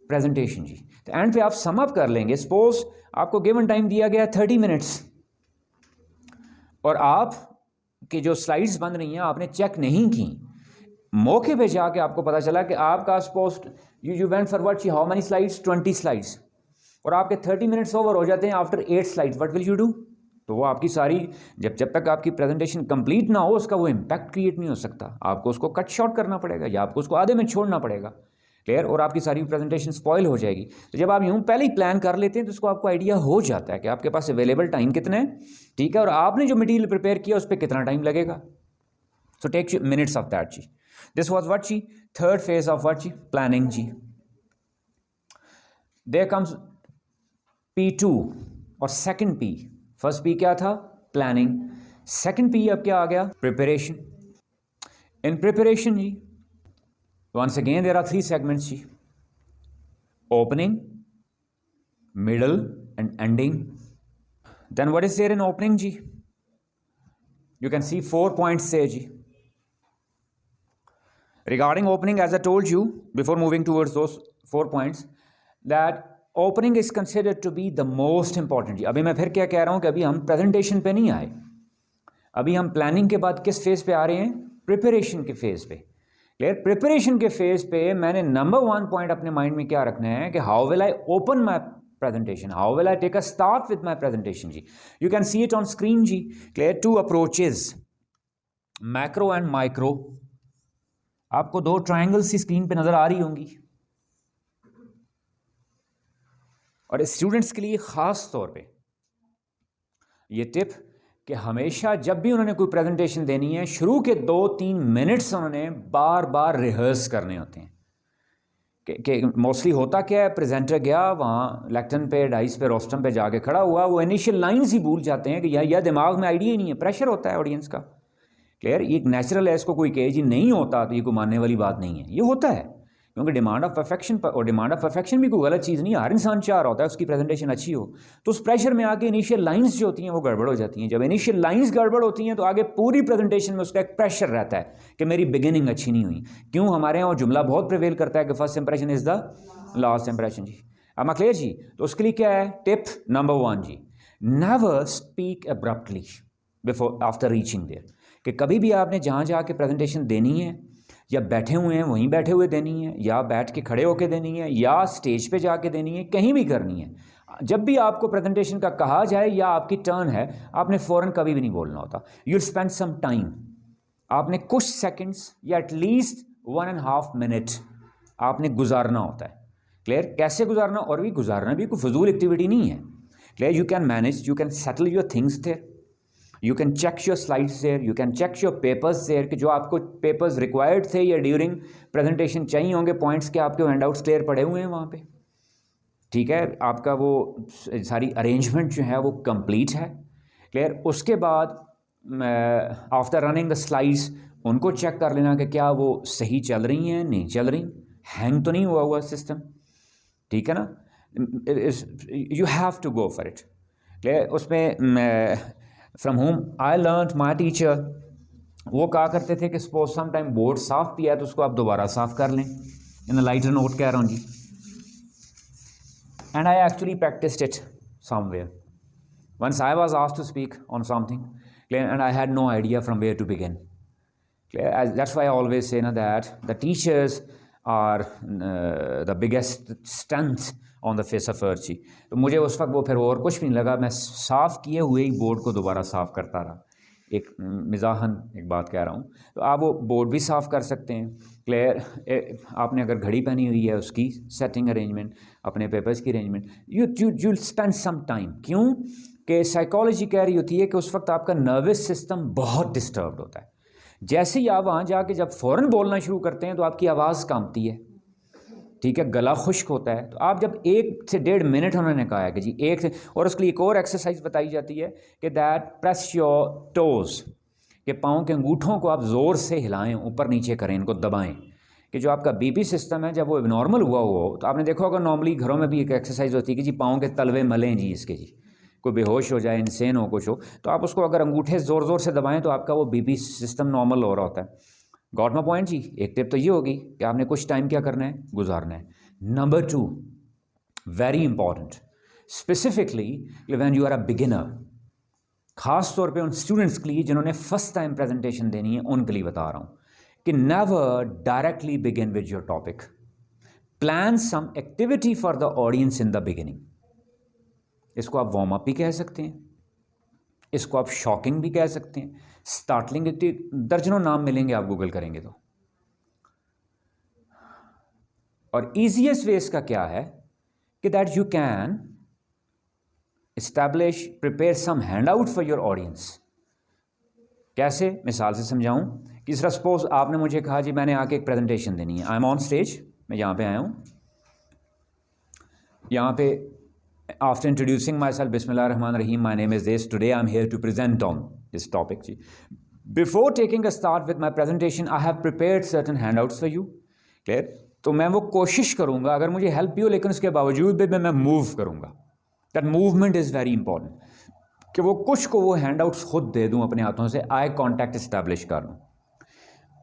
प्रेजेंटेशन जी। तो एंड पे आप सम अप कर लेंगे। सपोज आपको गिवन टाइम दिया गया 30 मिनट्स, और आप कि जो स्लाइड्स बन रही हैं आपने चेक नहीं की, मौके पे जाके आपको पता चला कि आपका suppose you went for what, how many slides, 20 slides, और आपके 30 मिनट्स ओवर हो जाते हैं after 8 slides, what will you do? तो वो आपकी सारी, जब तक आपकी प्रेजेंटेशन कंप्लीट ना हो उसका वो इम्पैक्ट क्रिएट नहीं हो सकता। आपको उसको कट शॉर्ट करना पड़ेगा या आपको उसको आधे में छोड़ना पड़ेगा, क्लियर, और आपकी सारी प्रेजेंटेशन स्पॉइल हो जाएगी। तो जब आप यूँ पहले ही प्लान कर लेते हैं तो उसको आपको आइडिया हो जाता है कि आपके पास अवेलेबल टाइम कितना है, ठीक है, और आपने जो मटीरियल प्रिपेयर किया उस पर कितना टाइम लगेगा। So take minutes of that जी। This was what जी, third phase of what जी, planning जी। There comes P2 और second P। First P क्या था, planning, second P अब क्या आ गया, preparation। In preparation ji, once again there are 3 segments ji, opening, middle and ending। Then what is there in opening ji? You can see 4 points there ji. Regarding opening, as I told you before moving towards those 4 points, that opening is considered to be the most important जी। अभी मैं फिर क्या कह रहा हूँ कि अभी हम प्रेजेंटेशन पे नहीं आए, अभी हम प्लानिंग के बाद किस फेज पे आ रहे हैं, प्रिपरेशन के फेज पे, क्लियर। प्रिपरेशन के फेज पे मैंने नंबर 1 पॉइंट अपने माइंड में क्या रखना है कि how will I open my presentation, how will I take a start with my presentation जी। You can see it on screen जी, clear, 2 approaches, macro and micro। आपको 2 ट्रायंगल्स की स्क्रीन पे नजर आ रही होंगी, और स्टूडेंट्स के लिए खास तौर पे ये टिप कि हमेशा जब भी उन्होंने कोई प्रेजेंटेशन देनी है, शुरू के 2-3 मिनट्स उन्होंने बार बार रिहर्स करने होते हैं। कि मोस्टली होता क्या है, प्रेजेंटर गया वहाँ लेक्टर्न पे, डाइस पे, रोस्टम पे जाके खड़ा हुआ, वो इनिशियल लाइंस ही भूल जाते हैं कि या दिमाग में आइडिया ही नहीं है, प्रेशर होता है ऑडियंस का, क्लियर। ये एक नेचुरल है, इसको कोई कहे जी नहीं होता तो ये कोई मानने वाली बात नहीं है, ये होता है, क्योंकि डिमांड ऑफ परफेक्शन और डिमांड ऑफ परफेक्शन भी कोई गलत चीज़ नहीं है, हर इंसान चाह रहा होता है उसकी प्रेजेंटेशन अच्छी हो। तो उस प्रेशर में आके इनिशियल लाइंस जो होती हैं वो गड़बड़ हो जाती हैं। जब इनिशियल लाइंस गड़बड़ होती हैं तो आगे पूरी प्रेजेंटेशन में उसका एक प्रेशर रहता है कि मेरी बिगिनिंग अच्छी नहीं हुई। क्यों? हमारे यहाँ वो जुमला बहुत प्रिवेल करता है कि first impression is the last impression जी। अब मैं क्लियर जी? तो उसके लिए क्या है टिप नंबर 1 जी, never speak abruptly before after reaching there, कि कभी भी आपने जहाँ जाके प्रेजेंटेशन देनी है या बैठे हुए हैं वहीं बैठे हुए देनी है, या बैठ के खड़े होके देनी है, या स्टेज पे जाके देनी है, कहीं भी करनी है, जब भी आपको प्रेजेंटेशन का कहा जाए या आपकी टर्न है, आपने फ़ौरन कभी भी नहीं बोलना होता। यू स्पेंड सम टाइम, आपने कुछ सेकंड्स या एटलीस्ट 1.5 मिनट आपने गुजारना होता है। क्लियर? कैसे गुजारना? और भी गुजारना भी कोई फजूल एक्टिविटी नहीं है। Clear? You can manage, you can settle your things there, you can check your slides there, you can check your papers there, कि जो आपको पेपर्स रिक्वायर्ड थे या ड्यूरिंग प्रेजेंटेशन चाहिए होंगे पॉइंट्स के, आपके हैंडआउट्स क्लियर पड़े हुए हैं वहाँ पे। ठीक है, आपका वो सारी अरेंजमेंट जो है वो कंप्लीट है। क्लियर? उसके बाद आफ्टर रनिंग द स्लाइड्स उनको चेक कर लेना कि क्या वो सही चल रही हैं, नहीं चल रही, हैंग तो नहीं हुआ सिस्टम। ठीक है ना? You have to go for it. Clear? उसमें from home I learn, my teacher वो कहा करते थे कि सपोज सम टाइम बोर्ड साफ भी है तो उसको आप दोबारा साफ कर लें। इन लाइटर नोट कह रहा हूँ जी। And I actually practised it somewhere. Once I was asked to speak on something, and I had no idea from where to begin. That's why I always say that the teachers are the biggest strength on the face of earth. तो मुझे उस वक्त वो फिर और कुछ भी नहीं लगा, मैं साफ़ किए हुए ही बोर्ड को दोबारा साफ़ करता रहा। एक मिजाहन एक बात कह रहा हूँ। तो आप वो बोर्ड भी साफ़ कर सकते हैं। क्लियर? आपने अगर घड़ी पहनी हुई है उसकी सेटिंग अरेंजमेंट, अपने पेपर्स की arrangement, you spend some time. क्यों? कि साइकोलॉजी कह रही होती है कि उस वक्त आपका नर्वस सिस्टम बहुत डिस्टर्ब्ड होता है। जैसे ही आप वहाँ जाके जब फ़ौरन बोलना शुरू करते हैं तो आपकी आवाज़ कांपती है। ठीक है, गला खुश्क होता है। तो आप जब 1 से 1.5 मिनट उन्होंने कहा है कि जी 1 से, और उसके लिए एक और एक्सरसाइज बताई जाती है कि दैट प्रेस योर टोज, कि पाँव के अंगूठों को आप ज़ोर से हिलाएं, ऊपर नीचे करें, इनको दबाएं, कि जो आपका बीपी सिस्टम है जब वो नॉर्मल हुआ हो। तो आपने देखा होगा नॉर्मली घरों में भी एक एक्सरसाइज होती है कि जी पाँव के तलवे मलें जी इसके, जी कोई बेहोश हो जाए, इंसेन हो, कुछ हो, तो आप उसको अगर अंगूठे ज़ोर ज़ोर से दबाएं तो आपका वो बीपी सिस्टम नॉर्मल हो रहा होता है। गॉट माई पॉइंट जी? एक टिप तो ये होगी कि आपने कुछ टाइम क्या करना है, गुजारना है। Number 2, very important, specifically when you are a beginner, ख़ास तौर पे उन स्टूडेंट्स के लिए जिन्होंने फर्स्ट टाइम प्रेजेंटेशन देनी है, उनके लिए बता रहा हूँ कि never directly begin with your topic, plan some activity for the audience in the beginning. इसको आप वार्म अप भी कह सकते हैं, इसको आप शॉकिंग भी कह सकते हैं, स्टार्टलिंग, दर्जनों नाम मिलेंगे आप गूगल करेंगे तो। और ईजीएस्ट वे इसका क्या है कि that you can establish, prepare some hand out for your audience. कैसे? मिसाल से समझाऊं कि सपोज आपने मुझे कहा जी मैंने आके एक प्रेजेंटेशन देनी है, आई एम ऑन स्टेज, मैं यहाँ पे आया हूँ, यहाँ पे after introducing myself, Bismillah Rahman Rahim, my name is this, today I'm here to present on this topic. Before taking a start with my presentation, I have prepared certain handouts for you. Clear? तो मैं वो कोशिश करूँगा, अगर मुझे हेल्प भी हो लेकिन उसके बावजूद भी मैं मूव करूँगा। That movement is very important, कि वो कुछ को वो हैंडआउट्स खुद दे दूँ अपने हाथों से, आई कॉन्टैक्ट इस्टेब्लिश कर लूँ।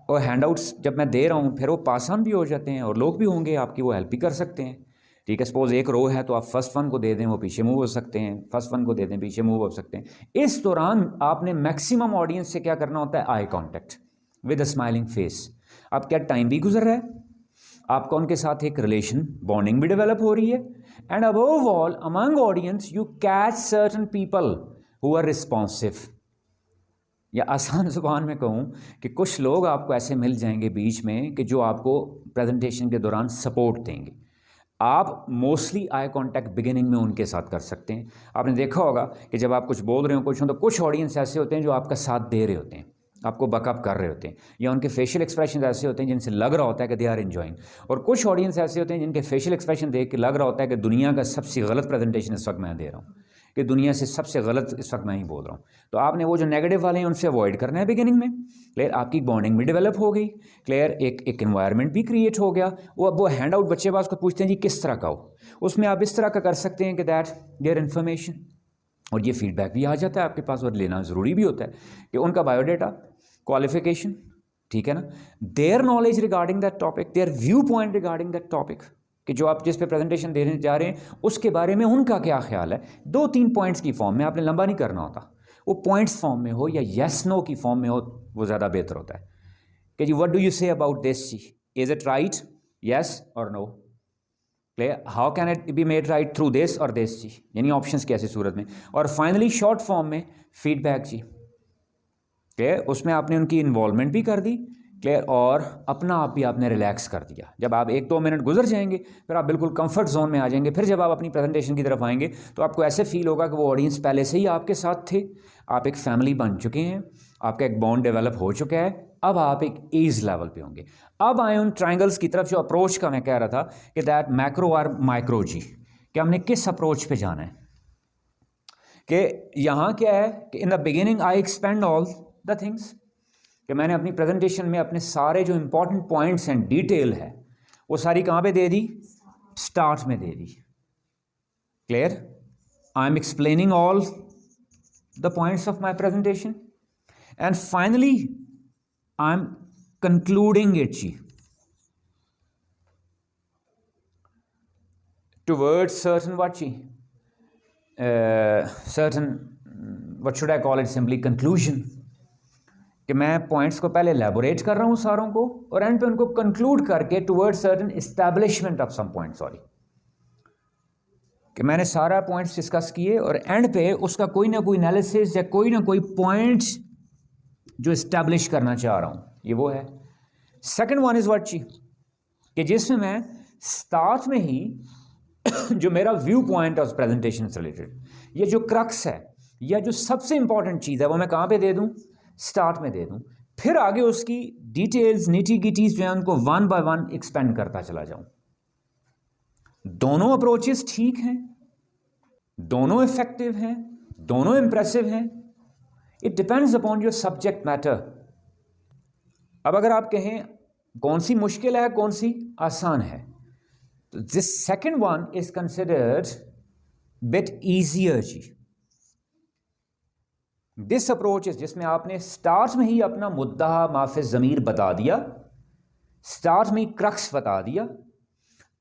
और हैंडआउट्स जब मैं दे रहा हूँ फिर वो पास ऑन भी हो जाते हैं और लोग भी होंगे आपकी वो हेल्प भी कर सकते हैं। ठीक है, सपोज एक रो है तो आप फर्स्ट वन को दे दें, वो पीछे मूव हो सकते हैं, फर्स्ट वन को दे दें, पीछे मूव हो सकते हैं। इस दौरान आपने मैक्सिमम ऑडियंस से क्या करना होता है, eye contact with a smiling face. अब क्या टाइम भी गुजर रहा है, आपका उनके साथ एक रिलेशन बॉन्डिंग भी डेवलप हो रही है, and above all among audience you catch certain people who are responsive. या आसान ज़ुबान में कहूँ कि कुछ लोग आपको ऐसे मिल जाएंगे बीच में कि जो आपको प्रेजेंटेशन के दौरान सपोर्ट देंगे। आप मोस्टली आई कांटेक्ट बिगिनिंग में उनके साथ कर सकते हैं। आपने देखा होगा कि जब आप कुछ बोल रहे हो कुछ हो तो कुछ ऑडियंस ऐसे होते हैं जो आपका साथ दे रहे होते हैं, आपको बकअप कर रहे होते हैं, या उनके फेशियल एक्सप्रेशन ऐसे होते हैं जिनसे लग रहा होता है कि दे आर एंजॉइंग। और कुछ ऑडियंस ऐसे होते हैं जिनके फेशियल एक्सप्रेशन देख के लग रहा होता है कि दुनिया का सबसे गलत प्रेजेंटेशन इस वक्त मैं दे रहा हूँ। कि दुनिया से सबसे गलत इस वक्त मैं ही बोल रहा हूँ, तो आपने वो जो नेगेटिव वाले हैं उनसे अवॉइड करना है बिगिनिंग में। क्लियर, आपकी बॉन्डिंग भी डेवलप हो गई। क्लियर, एक एनवायरनमेंट भी क्रिएट हो गया। वो हैंड आउट बच्चे पास को पूछते हैं जी किस तरह का हो, उसमें आप इस तरह का कर सकते हैं कि दैट देयर इन्फॉर्मेशन, और ये फीडबैक भी आ जाता है आपके पास, और लेना ज़रूरी भी होता है कि उनका बायोडाटा, क्वालिफिकेशन, ठीक है ना, their knowledge regarding that topic, there view point regarding that topic, कि जो आप जिस पे प्रेजेंटेशन देने जा रहे हैं उसके बारे में उनका क्या ख्याल है। 2-3 पॉइंट्स की फॉर्म में, आपने लंबा नहीं करना होता, वो पॉइंट्स फॉर्म में हो या येस नो की फॉर्म में हो, वो ज़्यादा बेहतर होता है कि जी what do you say about this, is it right, yes और no. Clear, how can it be made right through this और दिस जी, यानी ऑप्शंस कैसे सूरत में। और फाइनली शॉर्ट फॉर्म में फीडबैक जी। क्लियर, उसमें आपने उनकी इन्वॉल्वमेंट भी कर दी। क्लियर, और अपना आप भी आपने रिलैक्स कर दिया। जब आप 1-2 मिनट गुजर जाएंगे फिर आप बिल्कुल कंफर्ट जोन में आ जाएंगे। फिर जब आप अपनी प्रेजेंटेशन की तरफ आएंगे तो आपको ऐसे फील होगा कि वो ऑडियंस पहले से ही आपके साथ थे, आप एक फैमिली बन चुके हैं, आपका एक बॉन्ड डेवलप हो चुका है। अब आप एक एज लेवल पे होंगे। अब आए उन ट्राइंगल्स की तरफ, जो अप्रोच का मैं कह रहा था कि दैट मैक्रो और माइक्रो जी, कि हमने किस अप्रोच पे जाना है। कि यहाँ क्या है कि इन the beginning I expand all the things, कि मैंने अपनी प्रेजेंटेशन में अपने सारे जो इंपॉर्टेंट पॉइंट्स एंड डिटेल है वो सारी कहाँ पे दे दी, स्टार्ट में दे दी। Clear, I am explaining all the points of my presentation and finally I am concluding it जी टूवर्ड्स सर्टन व्हाट जी, certain what should I call it, simply conclusion, कि मैं पॉइंट्स को पहले एलैबोरेट कर रहा हूँ सारों को, और एंड पे उनको कंक्लूड करके towards certain establishment of some point, sorry, कि मैंने सारा पॉइंट्स डिस्कस किए और एंड पे उसका कोई ना कोई एनालिसिस या कोई ना कोई पॉइंट्स जो इस्टेब्लिश करना चाह रहा हूँ, ये वो है। सेकंड वन इज व्हाट जी, कि जिसमें मैं स्टार्ट में ही जो मेरा व्यू पॉइंट ऑफ प्रेजेंटेशन से रिलेटेड, ये जो क्रक्स है या जो सबसे इंपॉर्टेंट चीज़ है वो मैं कहाँ पे दे दूँ, स्टार्ट में दे दूं। फिर आगे उसकी डिटेल्स, निटी गिटीज जो है उनको 1 बाय 1 एक्सपेंड करता चला जाऊं। दोनों अप्रोचेस ठीक हैं, दोनों इफेक्टिव हैं, दोनों इंप्रेसिव हैं। It depends upon your subject matter. अब अगर आप कहें कौन सी मुश्किल है कौन सी आसान है, तो this second one is considered bit easier जी। दिस अप्रोच इज, जिसमें आपने स्टार्ट में ही अपना मुद्दा माफिज ज़मीर बता दिया, स्टार्ट में ही क्रक्स बता दिया,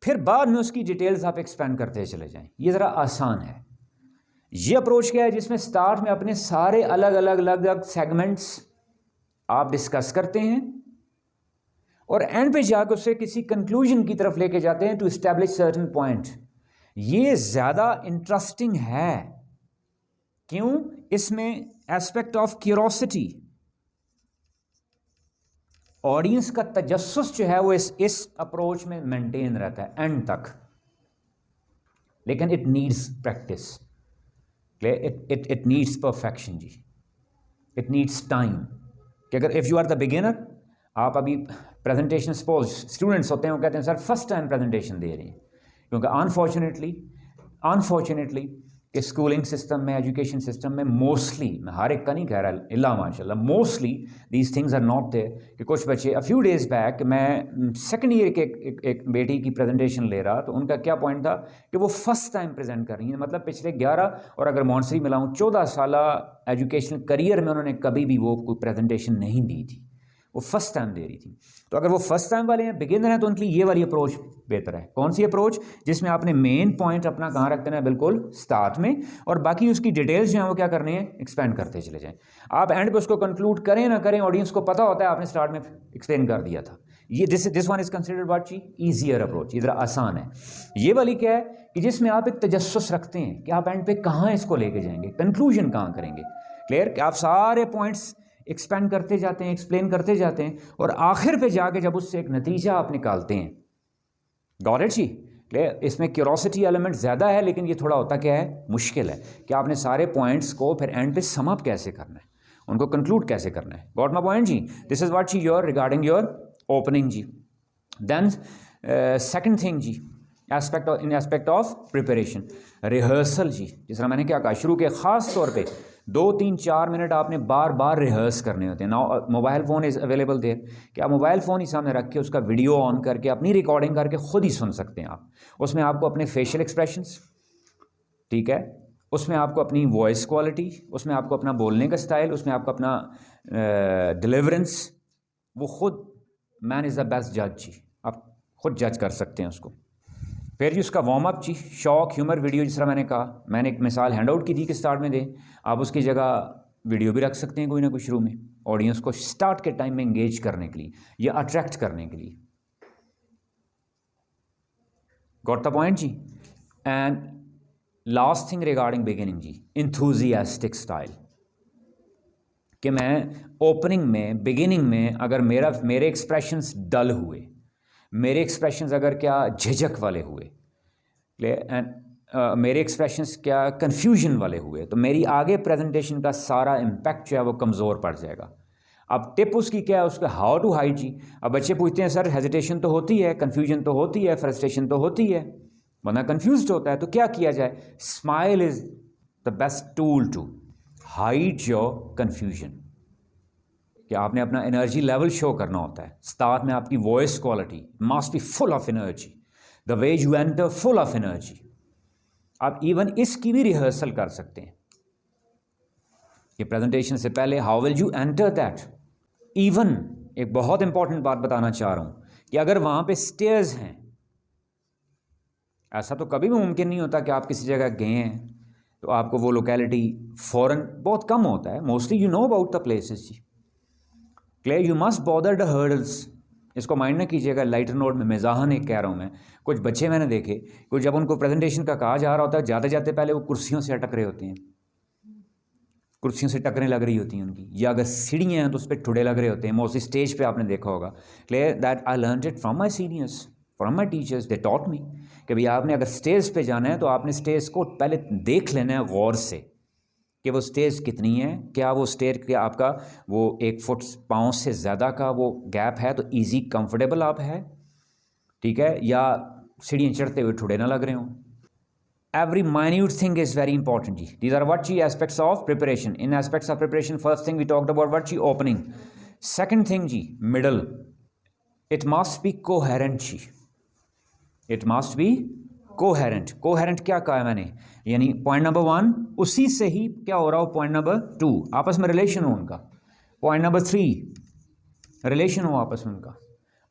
फिर बाद में उसकी डिटेल्स आप एक्सपेंड करते चले जाएं, ये ज़रा आसान है। ये अप्रोच क्या है, जिसमें स्टार्ट में अपने सारे अलग अलग सेगमेंट्स आप डिस्कस करते हैं और एंड पे जाकर उसे किसी कंक्लूजन की तरफ लेके जाते हैं टू एस्टैब्लिश सर्टेन पॉइंट। ये ज़्यादा इंटरेस्टिंग है। क्यों? इसमें एस्पेक्ट ऑफ क्यूरोसिटी, ऑडियंस का तजस्सुस जो है वो इस अप्रोच में मेंटेन रहता है एंड तक, लेकिन it needs practice, it needs perfection जी, इट नीड्स टाइम। कि अगर if you are the beginner, आप अभी प्रेजेंटेशन, सपोज स्टूडेंट्स होते हैं वो कहते हैं सर फर्स्ट टाइम प्रेजेंटेशन दे रहे हैं, क्योंकि अनफॉर्चुनेटली कि स्कूलिंग सिस्टम में, एजुकेशन सिस्टम में मोस्टली, मैं हर एक का नहीं कह रहा, इल्ला माशाल्लाह, mostly these things are not there. कि कुछ बच्चे, अ फ्यू डेज़ बैक मैं सेकंड ईयर के एक बेटी की प्रेजेंटेशन ले रहा, तो उनका क्या पॉइंट था कि वो फर्स्ट टाइम प्रेजेंट कर रही हैं, मतलब पिछले 11 और अगर मॉन्सरी मिलाऊँ 14 साल एजुकेशनल करियर में उन्होंने कभी भी वो कोई प्रेजेंटेशन नहीं दी थी, वो फर्स्ट टाइम दे रही थी। तो अगर वो फर्स्ट टाइम वाले हैं, बिगिनर हैं, तो उनके लिए ये वाली अप्रोच बेहतर है। कौन सी अप्रोच? जिसमें आपने मेन पॉइंट अपना कहाँ रख देना है, बिल्कुल स्टार्ट में, और बाकी उसकी डिटेल्स जो हैं वो क्या करनी है, एक्सपेंड करते चले जाएं। आप एंड पे उसको कंक्लूड करें ना करें, ऑडियंस को पता होता है आपने स्टार्ट में एक्सप्लेन कर दिया था। ये this one is considered what जी, ईजियर अप्रोच, इधर आसान है। ये वाली क्या है कि जिसमें आप एक तजस्सुस रखते हैं कि आप एंड पे कहाँ इसको लेके जाएंगे, कंक्लूजन कहाँ करेंगे। क्लियर? कि आप सारे पॉइंट्स एक्सपेंड करते जाते हैं, एक्सप्लेन करते जाते हैं, और आखिर पे जाके जब उससे एक नतीजा आप निकालते हैं। गॉट इट जी? क्लियर? इसमें क्यूरोसिटी एलिमेंट ज़्यादा है, लेकिन ये थोड़ा होता क्या है, मुश्किल है कि आपने सारे पॉइंट्स को फिर एंड पे सम अप कैसे करना है, उनको कंक्लूड कैसे करना है। गॉट माय पॉइंट जी? दिस इज व्हाट जी योर रिगार्डिंग योर ओपनिंग जी। देन सेकंड थिंग जी, एस्पेक्ट ऑफ प्रिपरेशन। रिहर्सल जी, जिस तरह मैंने क्या कहा शुरू के, ख़ास तौर पे 2-3-4 मिनट आपने बार बार रिहर्स करने होते हैं। Now mobile phone is available there कि आप मोबाइल फ़ोन ही सामने रख के उसका वीडियो ऑन करके अपनी रिकॉर्डिंग करके ख़ुद ही सुन सकते हैं आप। उसमें आपको अपने फेशियल एक्सप्रेशंस, ठीक है, उसमें आपको अपनी वॉइस क्वालिटी, उसमें आपको अपना बोलने का स्टाइल, उसमें आपको अपना डिलीवरेंस, वो खुद मैन इज़ द बेस्ट जज जी, आप खुद जज कर सकते हैं उसको। फिर जी उसका वार्म अप जी, शॉक ह्यूमर वीडियो, जिस तरह मैंने कहा, मैंने एक मिसाल हैंड आउट की थी कि स्टार्ट में दें, आप उसकी जगह वीडियो भी रख सकते हैं कोई ना कोई शुरू में, ऑडियंस को स्टार्ट के टाइम में इंगेज करने के लिए या अट्रैक्ट करने के लिए। गॉट द पॉइंट जी। And last thing regarding beginning जी, इंथुजियास्टिक स्टाइल, कि मैं ओपनिंग में, बिगिनिंग में अगर मेरे एक्सप्रेशंस डल हुए, मेरे एक्सप्रेशंस अगर क्या झिझक वाले हुए, एंड मेरे एक्सप्रेशंस क्या कन्फ्यूजन वाले हुए, तो मेरी आगे प्रेजेंटेशन का सारा इम्पैक्ट जो है वो कमज़ोर पड़ जाएगा। अब टिप उसकी क्या है, उसका हाउ टू हाइड जी। अब बच्चे पूछते हैं सर हेजिटेशन तो होती है, कन्फ्यूजन तो होती है, फ्रस्ट्रेशन तो होती है, वरना कन्फ्यूज्ड होता है, तो क्या किया जाए? Smile is the best tool to hide your confusion. कि आपने अपना एनर्जी लेवल शो करना होता है, स्टार्ट में आपकी voice quality must be full of energy, the way you enter full of energy. आप इवन इसकी भी रिहर्सल कर सकते हैं कि प्रेजेंटेशन से पहले how will you enter that. Even एक बहुत इंपॉर्टेंट बात बताना चाह रहा हूं कि अगर वहां पे स्टेयर्स हैं, ऐसा तो कभी भी मुमकिन नहीं होता कि आप किसी जगह गए हैं तो आपको वो लोकेलिटी फॉरन, बहुत कम होता है, mostly you know about the places जी। Clear, you must bother the hurdles. इसको माइंड ना कीजिएगा, लाइटर नोट में मजाहन एक कह रहा हूँ मैं। कुछ बच्चे मैंने देखे, कुछ जब उनको प्रेजेंटेशन का कहा जा रहा होता है, जाते जाते पहले वो कुर्सियों से अटक रहे होते हैं, कुर्सियों से टकरें लग रही होती हैं उनकी, या अगर सीढ़ियाँ हैं तो उस पर ठुडे लग रहे होते हैं। मोस्टली स्टेज पे आपने देखा होगा। Clear, that I learn it from my seniors, from my teachers, they taught me कि भाई आपने अगर स्टेज पे जाना है तो आपने स्टेज को पहले देख लेना है गौर से कि वो स्टेज कितनी है, क्या वो स्टेयर के आपका वो 1 फुट पाँव से ज़्यादा का वो गैप है तो इजी कंफर्टेबल आप है, ठीक है, या सीढ़ियाँ चढ़ते हुए ठुडे ना लग रहे हों। Every minute thing is very important. These are what ji aspects of preparation. In aspects of preparation, first thing we talked about what ji opening. Second thing ji middle. It must be coherent ji. It must be coherent. Coherent क्या कहा है मैंने? यानी पॉइंट नंबर 1 उसी से ही क्या हो रहा हो पॉइंट नंबर 2, आपस में रिलेशन हो उनका। पॉइंट नंबर 3 रिलेशन हो आपस में उनका।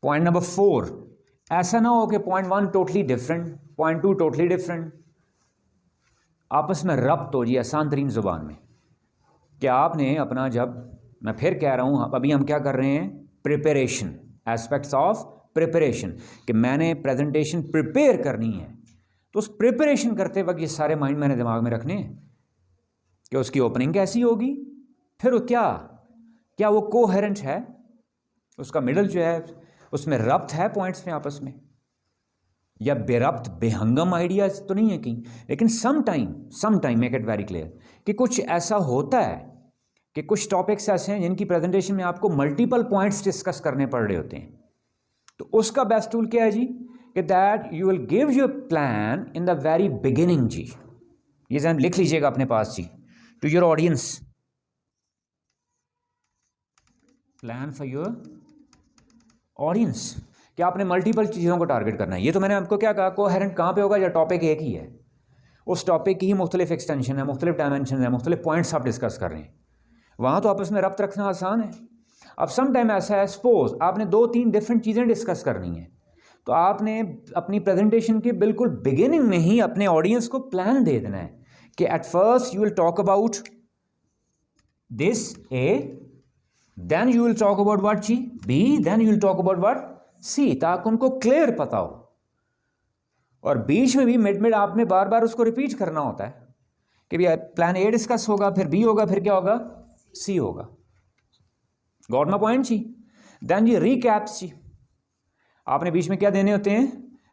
पॉइंट नंबर 4 ऐसा ना हो कि point 1 totally different, point 2 totally different, आपस में रब्त हो जी आसान तरीन ज़ुबान में। क्या आपने अपना, जब मैं फिर कह रहा हूँ, अभी हम क्या कर रहे हैं, प्रिपरेशन, एस्पेक्ट्स ऑफ प्रिपरेशन, कि मैंने प्रेजेंटेशन प्रिपेयर करनी है, तो उस प्रिपरेशन करते वक्त ये सारे माइंड मैंने दिमाग में रखने हैं कि उसकी ओपनिंग कैसी होगी, फिर वो क्या वो कोहेरेंट है, उसका मिडल जो है उसमें रब्त है पॉइंट्स में आपस में, या बेरब्त बेहंगम आइडियाज तो नहीं है कहीं। लेकिन some time make it very clear कि कुछ ऐसा होता है कि कुछ टॉपिक्स ऐसे हैं जिनकी प्रेजेंटेशन में आपको मल्टीपल पॉइंट्स डिस्कस करने पड़ रहे होते हैं, तो उसका बेस्ट टूल क्या है जी, कि that you will give your plan in the very beginning जी। ये जरा लिख लीजिएगा अपने पास जी, to your audience, plan for your audience, कि आपने मल्टीपल चीज़ों को टारगेट करना है। ये तो मैंने आपको क्या कहा, कोहेरेंट कहाँ पे होगा, जब टॉपिक एक ही है, उस टॉपिक की ही मुख्तलिफ एक्सटेंशन है, मुख्तलिफ डायमेंशन है, मुख्तलिफ पॉइंट्स आप डिस्कस कर रहे हैं, वहाँ तो आपस में रब्त रखना आसान है। अब सम टाइम ऐसा है, सपोज आपने 2-3 डिफरेंट चीज़ें डिस्कस करनी है, तो आपने अपनी प्रेजेंटेशन के बिल्कुल बिगिनिंग में ही अपने ऑडियंस को प्लान दे देना है कि at first you will talk about this A, then you will talk about what जी B, then you will talk about what C, ताकि उनको क्लियर पता हो। और बीच में भी मिड आपने बार बार उसको रिपीट करना होता है कि भैया प्लान ए डिस्कस होगा, फिर बी होगा, फिर क्या होगा, सी होगा। गॉट माय पॉइंट जी। देन जी रीकैप्स जी, आपने बीच में क्या देने होते हैं,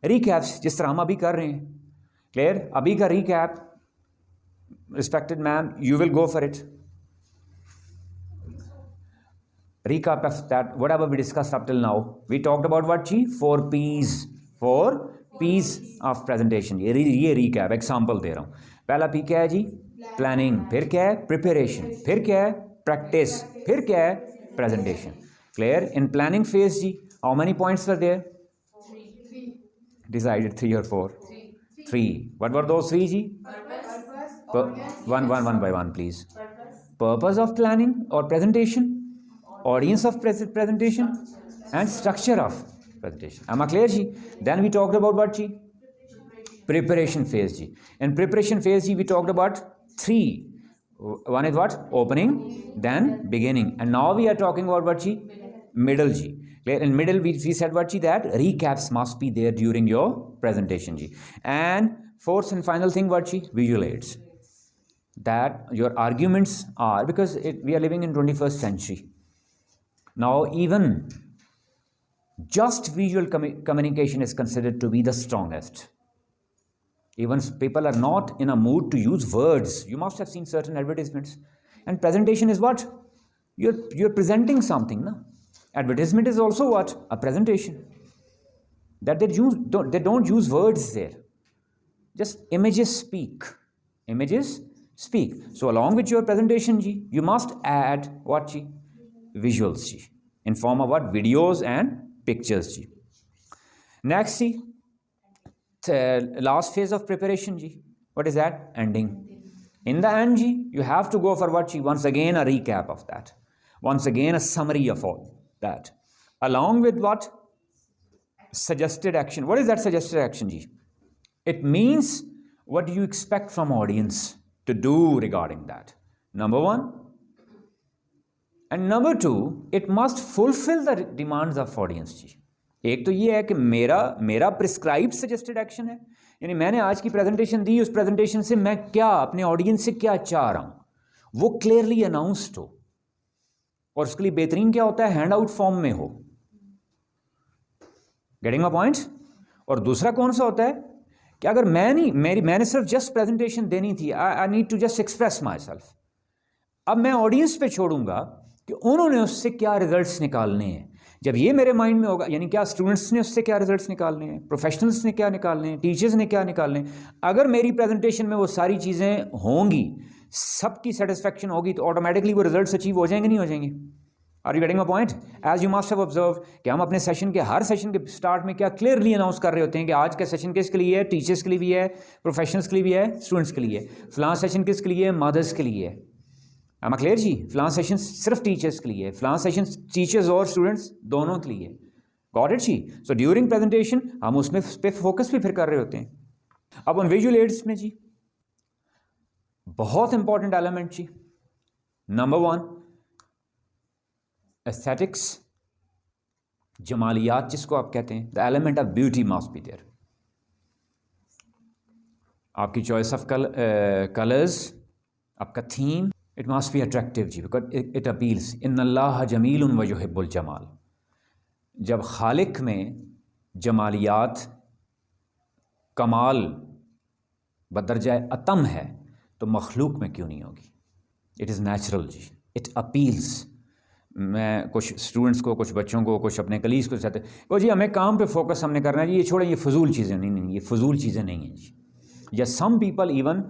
रीकैप्स, जिस तरह हम अभी कर रहे हैं। क्लियर, अभी का recap, respected ma'am, you will go for it. Recap of that, whatever we discussed up till now. We talked about what, G? 4 P's. 4 P's of presentation, ये रीकैप एग्जांपल दे रहा हूँ। पहला पी क्या है जी? प्लानिंग, फिर क्या है? प्रिपरेशन, फिर क्या है? प्रैक्टिस, फिर क्या है? Presentation. Clear? In planning phase जी, how many points were there? Decided 3 or 4? 3. What were those 3 जी? One by one please. Purpose of planning or presentation, audience of presentation, and structure of presentation. Am I clear जी? Then we talked about what जी? Preparation phase जी. In preparation phase जी we talked about 3. One is what? Opening, then beginning, and now we are talking about what जी? Middle जी. In middle we said what जी? That recaps must be there during your presentation जी. And fourth and final thing what जी? Visual aids. That your arguments are, because we are living in 21st century. Now even just visual communication is considered to be the strongest. Even people are not in a mood to use words. You must have seen certain advertisements. And presentation is what? You're presenting something. No? Advertisement is also what? A presentation. That they don't use words there. Just images speak. Images speak. So along with your presentation, you must add what? Visuals. In form of what? Videos and pictures. Next, last phase of preparation, what is that? Ending. In the end, you have to go for what? Once again a recap of that. Once again a summary of all that. Along with what? Suggested action. What is that suggested action? It means what do you expect from audience to do regarding that? Number one. And number two, it must fulfill the demands of audience. एक तो ये है कि मेरा प्रिस्क्राइब सजेस्टेड एक्शन है, यानी मैंने आज की प्रेजेंटेशन दी, उस प्रेजेंटेशन से मैं क्या अपने ऑडियंस से क्या चाह रहा हूं वो क्लियरली अनाउंस्ड हो, और उसके लिए बेहतरीन क्या होता है? हैंड आउट फॉर्म में हो। Getting my point? और दूसरा कौन सा होता है कि अगर मैंने सिर्फ जस्ट प्रेजेंटेशन देनी थी, I need to just express my self, अब मैं ऑडियंस पे छोड़ूंगा कि उन्होंने उससे क्या रिजल्ट्स निकालने हैं। जब ये मेरे माइंड में होगा, यानी क्या स्टूडेंट्स ने उससे क्या रिजल्ट्स निकालने हैं, प्रोफेशनल्स ने क्या निकालने हैं, टीचर्स ने क्या निकालने हैं, अगर मेरी प्रेजेंटेशन में वो सारी चीज़ें होंगी, सबकी सेटिस्फैक्शन होगी, तो ऑटोमेटिकली वो रिजल्ट्स अचीव हो जाएंगे, नहीं हो जाएंगे? Are you getting my point? As you must have observe कि हम अपने सेशन के हर सेशन के स्टार्ट में क्या क्लियरली अनाउंस कर रहे होते हैं कि आज का सेशन किसके लिए है? टीचर्स के लिए भी है, प्रोफेशनल्स के लिए भी है, स्टूडेंट्स के लिए। फलां सेशन किसके लिए है? मदर्स के लिए है। Am I clear जी? फलां सेशन सिर्फ टीचर्स के लिए है, फलां सेशन टीचर्स और स्टूडेंट्स दोनों के लिए। गॉट इट जी? सो ड्यूरिंग प्रेजेंटेशन हम उसमें पे फोकस भी फिर कर रहे होते हैं। अब उन विजुअल एड्स में जी बहुत इंपॉर्टेंट एलिमेंट जी, नंबर वन एस्थेटिक्स, जमालियात जिसको आप कहते हैं, the element of beauty must be there. आपकी चॉइस ऑफ कलर्स, आपका theme, it must be attractive जी, because it appeals. इन्न अल्लाह जमीलुन व युहिब्बुल जमाल। जब खालिक में जमालियात कमाल बदरजा अतम है तो मखलूक में क्यों नहीं होगी? इट इज़ नेचुरल जी, इट अपील्स। मैं कुछ स्टूडेंट्स को, कुछ बच्चों को, कुछ अपने कलीग्स को कहते हैं वो जी हमें काम पे फोकस हमने करना है जी, ये छोड़े, ये फजूल चीज़ें नहीं, ये फजूल चीज़ें नहीं हैं जी। या some people even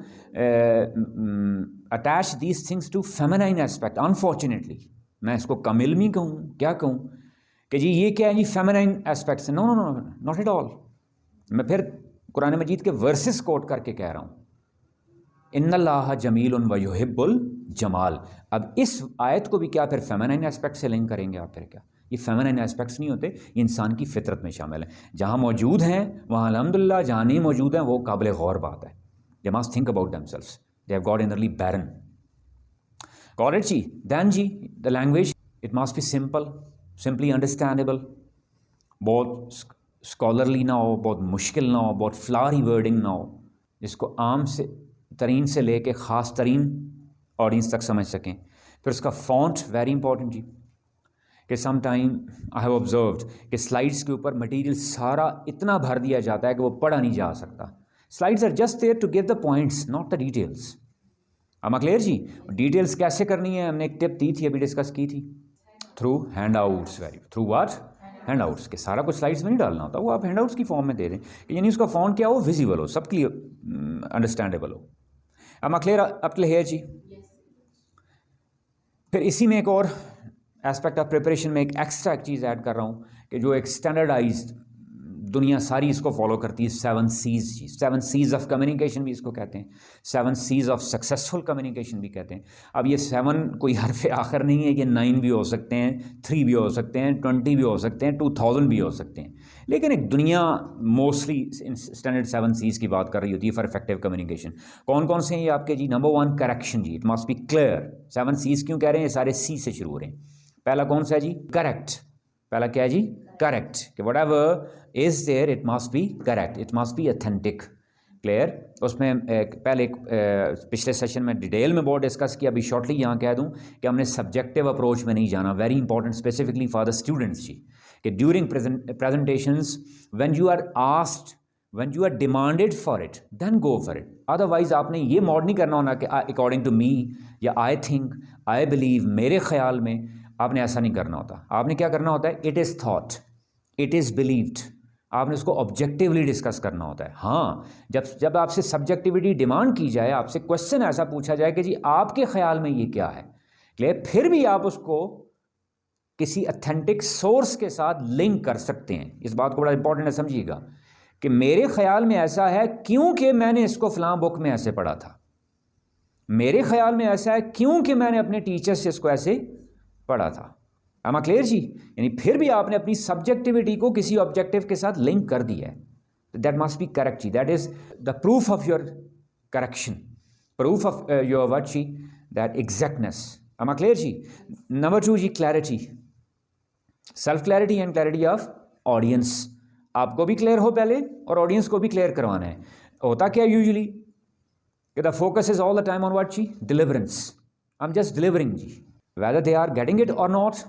attach these things to feminine aspect. Unfortunately मैं इसको कमिलमी कहूँ, क्या कहूँ कि जी ये क्या है जी, feminine aspects. No no no, not at all. मैं फिर कुरान मजीद के वर्सेस कोट करके कह रहा हूँ, इन्नल्लाह जमीलुन व युहिब्बुल जमाल। अब इस आयत को भी क्या फिर फेमिनाइन एस्पेक्ट से लिंक करेंगे आप? फिर क्या ये फेमिनाइन एस्पेक्ट्स नहीं होते, ये इंसान की फितरत में शामिल है। जहाँ मौजूद हैं वहाँ अल्हम्दुलिल्लाह, जहाँ नहीं मौजूद हैं वो काबिल गौर बात है। They must think about themselves, they have got innerly barren. Got it जी? देन जी the language, it must be simple, simply understandable, बहुत स्कॉलरली ना हो, बहुत मुश्किल ना हो, बहुत फ्लारी वर्डिंग ना हो, जिसको आम से तरीन से लेके ख़ास तरीन ऑडियंस तक समझ सकें। फिर उसका फॉन्ट वेरी इंपॉर्टेंट जी, कि some time I have observed कि स्लाइड्स के ऊपर मटेरियल सारा इतना भर दिया जाता है कि वो पढ़ा नहीं जा सकता। Slides are just there to give the points, not the details. am I clear जी? डिटेल्स कैसे करनी है हमने एक टिप दी थी, अभी डिस्कस की थी, through hand outs. Very through what? Handouts के, सारा कुछ स्लाइड्स में नहीं डालना होता, वो आप हैंडआउट्स की फॉर्म में दे दें, यानी उसका फॉन्ट क्या हो, विजिबल हो, सब क्लियर अंडरस्टैंडेबल हो। अब क्लियर अप टिल हियर जी। फिर इसी में एक और एस्पेक्ट ऑफ प्रिपरेशन में एक एक्स्ट्रा एक चीज़ ऐड कर रहा हूँ कि जो एक स्टैंडर्डाइज्ड दुनिया सारी इसको फॉलो करती है, 7 C's ji. 7 C's of communication भी इसको कहते हैं, 7 C's ऑफ सक्सेसफुल कम्युनिकेशन भी कहते हैं। अब ये 7 कोई हरफ आखिर नहीं है, ये 9 भी हो सकते हैं, 3 भी हो सकते हैं, 20 भी हो सकते हैं, 2000 भी हो सकते हैं, लेकिन एक दुनिया मोस्टली स्टैंडर्ड 7 C's की बात कर रही होती है फॉर इफेक्टिव कम्युनिकेशन। कौन कौन से हैं ये आपके जी? नंबर 1 करेक्शन जी, it must be clear. 7 C's क्यों कह रहे हैं? ये सारे C से शुरू हो रहे हैं। पहला कौन सा है जी? करेक्ट। पहला क्या है जी? करेक्ट, कि whatever is there it must be correct, it must be authentic, clear. उसमें पहले पिछले सेशन में डिटेल में बहुत डिस्कस किया, अभी शॉर्टली यहाँ कह दूँ कि हमने सब्जेक्टिव अप्रोच में नहीं जाना, very important specifically for the students जी, कि during presentations when you are asked, when you are demanded for it, then go for it. Otherwise आपने ये मॉड नहीं करना होना कि अकॉर्डिंग टू मी या आई थिंक, आई बिलीव, मेरे ख्याल में, आपने ऐसा नहीं करना होता। आपने क्या करना होता है? It is thought, it is believed, आपने उसको ऑब्जेक्टिवली डिस्कस करना होता है। हाँ, जब आपसे सब्जेक्टिविटी डिमांड की जाए, आपसे क्वेश्चन ऐसा पूछा जाए कि जी आपके ख्याल में ये क्या है, क्लियर, फिर भी आप उसको किसी अथेंटिक सोर्स के साथ लिंक कर सकते हैं। इस बात को बड़ा इंपॉर्टेंट है, समझिएगा कि मेरे ख्याल में ऐसा है क्योंकि मैंने इसको फलां बुक में ऐसे पढ़ा था, मेरे ख्याल में ऐसा है क्योंकि मैंने अपने टीचर से इसको ऐसे पढ़ा था। am I clear जी? यानी फिर भी आपने अपनी सब्जेक्टिविटी को किसी ऑब्जेक्टिव के साथ लिंक कर दिया है, दैट मस्ट बी करेक्ट जी, that is the proof of your correction, proof of your what जी, that exactness. am I clear जी? नंबर 2 जी, clarity, self clarity and clarity of audience. आपको भी क्लियर हो पहले और ऑडियंस को भी क्लियर करवाना है। होता क्या यूजुअली कि the focus is all the time on what जी? Deliverance. I am just delivering जी, whether they are getting it or not,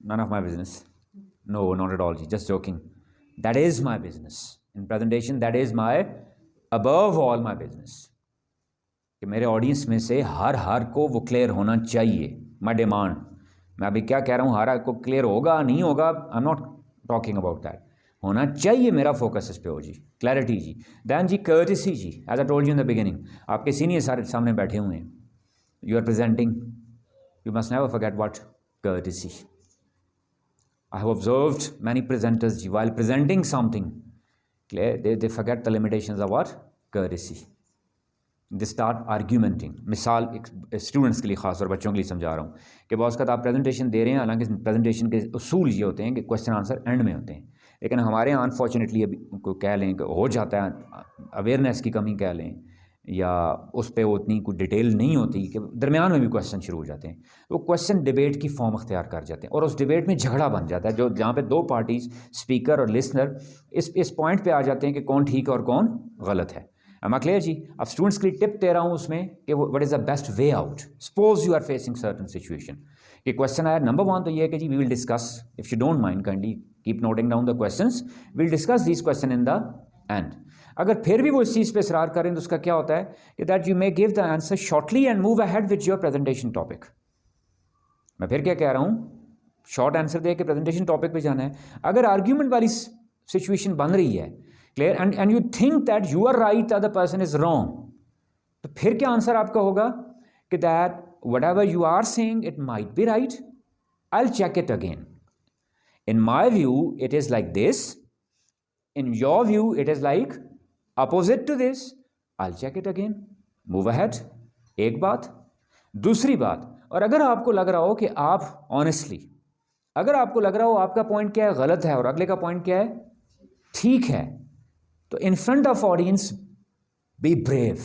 none of my business. No, not at all ji, just joking. That is my business in presentation, that is my above all my business, कि मेरे ऑडियंस में से हर को वो क्लियर होना चाहिए, my demand। मैं अभी क्या कह रहा हूँ, हर को क्लियर होगा नहीं होगा, I am not talking about that, होना चाहिए, मेरा फोकस इस पे हो जी, क्लैरिटी जी। दैन जी कर्टिसी जी, as I told you in the beginning, आपके सीनियर सारे सामने बैठे हुए हैं, you are presenting, you must never forget what? Courtesy. I have observed many presenters while presenting something, they forget the limitations of what? Courtesy. They start argumenting. मिसाल स्टूडेंट्स के लिए ख़ास और बच्चों के लिए समझा रहा हूँ कि बहुत का आप प्रेजेंटेशन दे रहे हैं, हालांकि प्रेजेंटेशन के उसूल ये होते हैं कि क्वेश्चन आंसर एंड में होते हैं, लेकिन हमारे यहाँ अनफॉर्चुनेटली अभी को कह लें कि हो जाता है, अवेयरनेस की कमी कह लें, या उस पर उतनी कोई डिटेल नहीं होती कि दरमियान में भी क्वेश्चन शुरू हो जाते हैं, तो क्वेश्चन डिबेट की फॉर्म अख्तियार कर जाते हैं और उस डिबेट में झगड़ा बन जाता है, जो जहाँ पे दो पार्टीज, स्पीकर और लिसनर, इस पॉइंट पे आ जाते हैं कि कौन ठीक और कौन गलत है। am I clear जी? अब स्टूडेंट्स के लिए टिप दे रहा हूँ उसमें कि what is the best way out, suppose you are facing certain situation, कि क्वेश्चन आया नंबर 1 तो ये है कि जी we will discuss, if you don't mind kindly keep noting down the questions, we will discuss this question in the end. अगर फिर भी वो इस चीज़ पे इसरार करें तो उसका क्या होता है कि that you may give the answer shortly and move ahead with your presentation topic. मैं फिर क्या कह रहा हूँ, शॉर्ट आंसर दे के प्रेजेंटेशन टॉपिक पे जाना है। अगर आर्ग्यूमेंट वाली सिचुएशन बन रही है, clear, and you think that you are right, the other person is wrong, तो फिर क्या आंसर आपका होगा कि that whatever you are saying it might be right, I will check it again, in my view it is like this, in your view it is like opposite to this, I'll check it again, move ahead। एक बात। दूसरी बात, और अगर आपको लग रहा हो कि आप ऑनेस्टली, अगर आपको लग रहा हो आपका पॉइंट क्या है गलत है और अगले का पॉइंट क्या है ठीक है, तो इन front of audience be brave,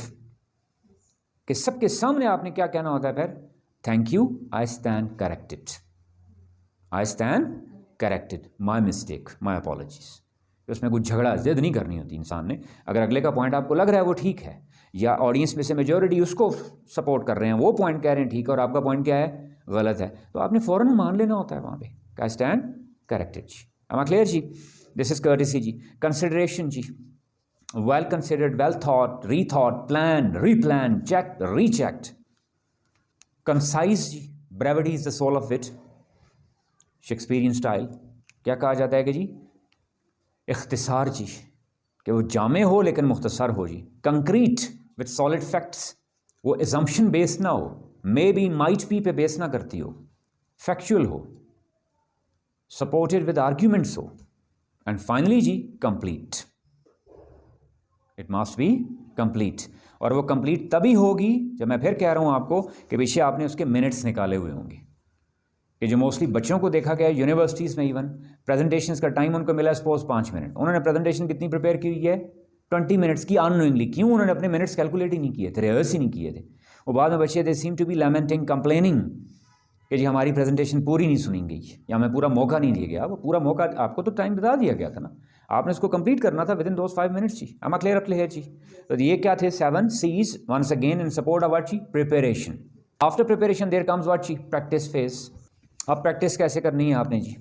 कि सबके सामने आपने क्या कहना होता है फिर? Thank you, I stand corrected, I stand corrected, my mistake, my apologies. उसमें कुछ झगड़ा जिद नहीं करनी होती इंसान ने। अगर अगले का पॉइंट आपको लग रहा है वो ठीक है, या ऑडियंस में से मेजॉरिटी उसको सपोर्ट कर रहे हैं, वो पॉइंट कह रहे हैं ठीक है और आपका पॉइंट क्या है गलत है, तो आपने फ़ौरन मान लेना होता है वहाँ पे, आई स्टैंड करेक्टेड जी। am I clear जी? दिस इज कर्टिसी जी। कंसिडरेशन जी, well considered, well thought, rethought, plan, replan, check, rechecked. Concise जी, brevity is the soul of wit, Shakespearean style, क्या कहा जाता है कि जी इख्तिसार जी, कि वो जामे हो लेकिन मुख्तसर हो जी। कंक्रीट विद सॉलिड फैक्ट्स, वो एजम्पशन बेस्ड ना हो, मे बी माइट बी पे बेस ना करती हो, फैक्चुअल हो, सपोर्टेड विद आर्ग्यूमेंट्स हो, एंड फाइनली जी complete. It must be complete, और वो कंप्लीट तभी होगी जब, मैं फिर कह रहा हूँ आपको कि पीछे आपने उसके मिनट्स निकाले हुए होंगे, कि जो मोस्टली बच्चों को देखा गया है यूनिवर्सिटीज़ में, इवन प्रेजेंटेशंस का टाइम उनको मिला सपोज 5 मिनट, उन्होंने प्रेजेंटेशन कितनी प्रिपेयर की हुई है 20 मिनट्स की अननोइंगली। क्यों? उन्होंने अपने मिनट्स कैलकुलेट ही नहीं किए थे, रिहर्स ही नहीं किए थे। वो बाद में बच्चे दे seem to be lamenting, complaining कि जी हमारी प्रेजेंटेशन पूरी नहीं सुनी गई या हमें पूरा मौका नहीं दिया गया। वो पूरा मौका आपको तो टाइम बता दिया गया था ना, आपने इसको कंप्लीट करना था विद इन दोज 5 मिनट्स जी। am I clear up here जी? तो ये क्या थे 7 C's once again in support of what जी? Preparation. After preparation there comes what जी? Practice phase. अब प्रैक्टिस कैसे करनी है आपने जी?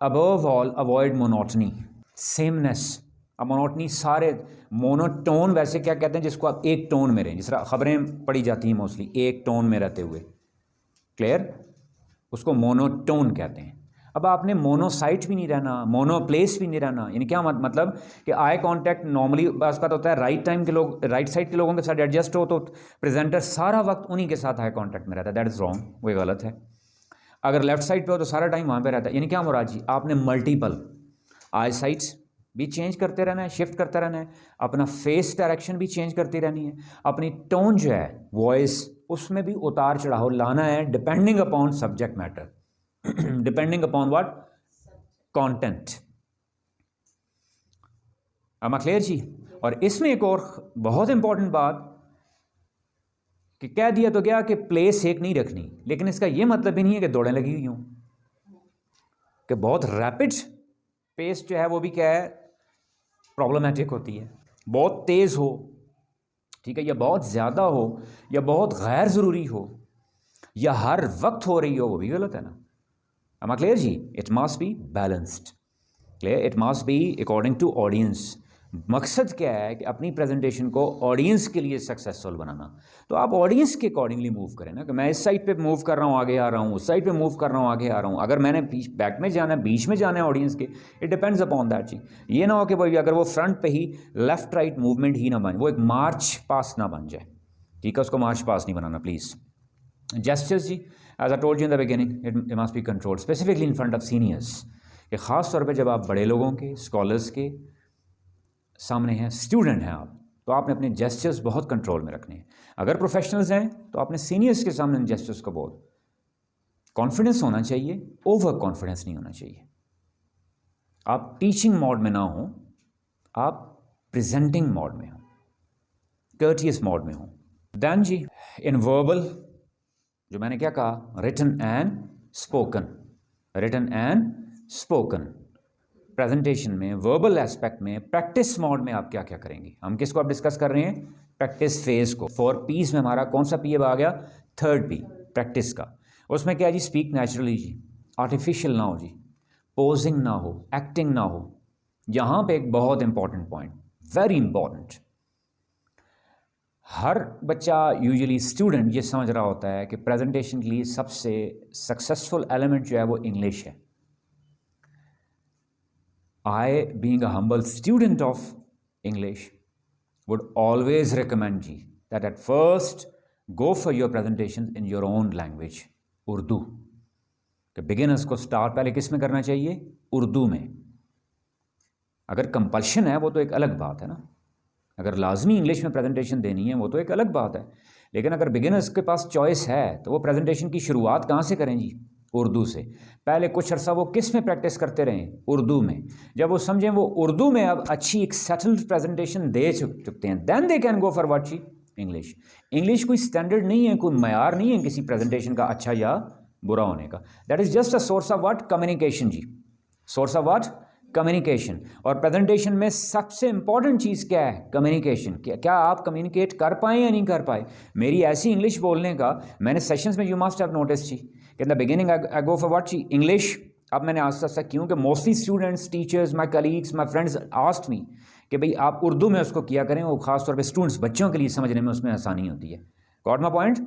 Above all avoid monotony, sameness. अब मोनोटनी, सारे मोनोटोन वैसे क्या कहते हैं जिसको आप एक टोन में रहें, जिस तरह खबरें पढ़ी जाती हैं मोस्टली एक टोन में रहते हुए, क्लियर, उसको मोनोटोन कहते हैं। अब आपने मोनोसाइट भी नहीं रहना, मोनोप्लेस भी नहीं रहना। यानी क्या मतलब कि आई कांटेक्ट नॉर्मली बस का तो होता है राइट टाइम के लोग, राइट साइड के लोगों के साथ एडजस्ट हो, तो प्रेजेंटर सारा वक्त उन्हीं के साथ आई कांटेक्ट में रहता है। दैट इज़ रॉन्ग, वो गलत है। अगर लेफ्ट साइड पे हो तो सारा टाइम वहाँ पे रहता है। यानी क्या मुराद जी? आपने मल्टीपल आई साइट्स भी चेंज करते रहना है, शिफ्ट करते रहना है, अपना फेस डायरेक्शन भी चेंज करती रहनी है, अपनी टोन जो है वॉइस उसमें भी उतार चढ़ाव लाना है, depending upon subject matter, depending upon what? Content. am I clear जी? और इसमें एक और बहुत इंपॉर्टेंट बात कि कह दिया तो क्या कि प्लेस एक नहीं रखनी, लेकिन इसका यह मतलब भी नहीं है कि दौड़ें लगी हुई हों, कि बहुत रैपिड पेस जो है वो भी क्या है प्रॉब्लमेटिक होती है। बहुत तेज़ हो, ठीक है, या बहुत ज़्यादा हो, या बहुत गैर ज़रूरी हो, या हर वक्त हो रही हो, वो भी गलत है ना। am I clear जी? It must be balanced, clear, it must be according to audience. मकसद क्या है कि अपनी प्रेजेंटेशन को ऑडियंस के लिए सक्सेसफुल बनाना। तो आप ऑडियंस के अकॉर्डिंगली मूव करें ना, कि मैं इस साइड पे मूव कर रहा हूँ आगे आ रहा हूँ, उस साइड पे मूव कर रहा हूँ आगे आ रहा हूँ। अगर मैंने बैक में जाना है, बीच में जाना है ऑडियंस के, इट डिपेंड्स अपॉन दैट जी। ये ना हो कि भाई अगर वो फ्रंट पे ही लेफ्ट राइट मूवमेंट ही ना बन, वो एक मार्च पास ना बन जाए, ठीक है, उसको मार्च पास नहीं बनाना प्लीज़। जेस्चर्स जी, as I told you in the beginning, it must be controlled specifically in front of seniors, कि ख़ास तौर पे जब आप बड़े लोगों के, स्कॉलर्स के सामने हैं, स्टूडेंट हैं आप, तो आपने अपने जेस्चर्स बहुत कंट्रोल में रखने हैं। अगर प्रोफेशनल्स हैं तो आपने सीनियर्स के सामने जेस्चर्स को बहुत कॉन्फिडेंस होना चाहिए, ओवर कॉन्फिडेंस नहीं होना चाहिए। आप टीचिंग मोड में ना हो, आप प्रेजेंटिंग मोड में हो, कर्टियस मोड में हो। देन जी इन वर्बल, जो मैंने क्या कहा, written and spoken, written and spoken. Presentation में वर्बल एस्पेक्ट में प्रैक्टिस मोड में आप क्या क्या करेंगे? हम किसको आप डिस्कस कर रहे हैं? प्रैक्टिस फेज को। 4 P's में हमारा कौन सा P आ गया? 3rd P, प्रैक्टिस का। उसमें क्या है जी? स्पीक नेचुरली जी, आर्टिफिशियल ना हो जी, पोजिंग ना हो, एक्टिंग ना हो। यहाँ पे एक बहुत इंपॉर्टेंट पॉइंट, वेरी इंपॉर्टेंट, हर बच्चा यूजुअली स्टूडेंट ये समझ रहा होता है कि प्रेजेंटेशन के लिए सबसे सक्सेसफुल एलिमेंट जो है वो इंग्लिश है। I, being a humble student of English, would always recommend you that at first go for your presentations in your own language, Urdu. कि बिगिनर्स को स्टार्ट पहले किस में करना चाहिए? उर्दू में। अगर कंपल्शन है वो तो एक अलग बात है ना, अगर लाजमी इंग्लिश में प्रेजेंटेशन देनी है वो तो एक अलग बात है, लेकिन अगर बिगिनर्स के पास चॉइस है तो वो प्रेजेंटेशन की शुरुआत कहाँ से करें जी? उर्दू से। पहले कुछ अर्सा वो किस में प्रैक्टिस करते रहें? उर्दू में। जब वो समझें वो उर्दू में अब अच्छी एक सेटल्ड प्रेजेंटेशन दे चुकते हैं, then they can go for what जी? इंग्लिश। इंग्लिश कोई स्टैंडर्ड नहीं है, कोई मयार नहीं है किसी प्रेजेंटेशन का अच्छा या बुरा होने का। That is just a source of what? Communication जी, सोर्स ऑफ व्हाट? कम्युनिकेशन। और प्रेजेंटेशन में सबसे इंपॉर्टेंट चीज़ क्या है? कम्युनिकेशन। क्या आप कम्युनिकेट कर पाए या नहीं कर पाए? मेरी ऐसी इंग्लिश बोलने का, मैंने सेशंस में यू मस्ट हैव नोटिस जी, in the beginning I go for what जी? इंग्लिश। अब मैंने आस्ता आस्ता, क्योंकि mostly students, teachers, my colleagues, my friends asked me कि भाई आप उर्दू में उसको किया करें, वो खासतौर पर स्टूडेंट्स, बच्चों के लिए समझने में उसमें आसानी होती है। Got my point?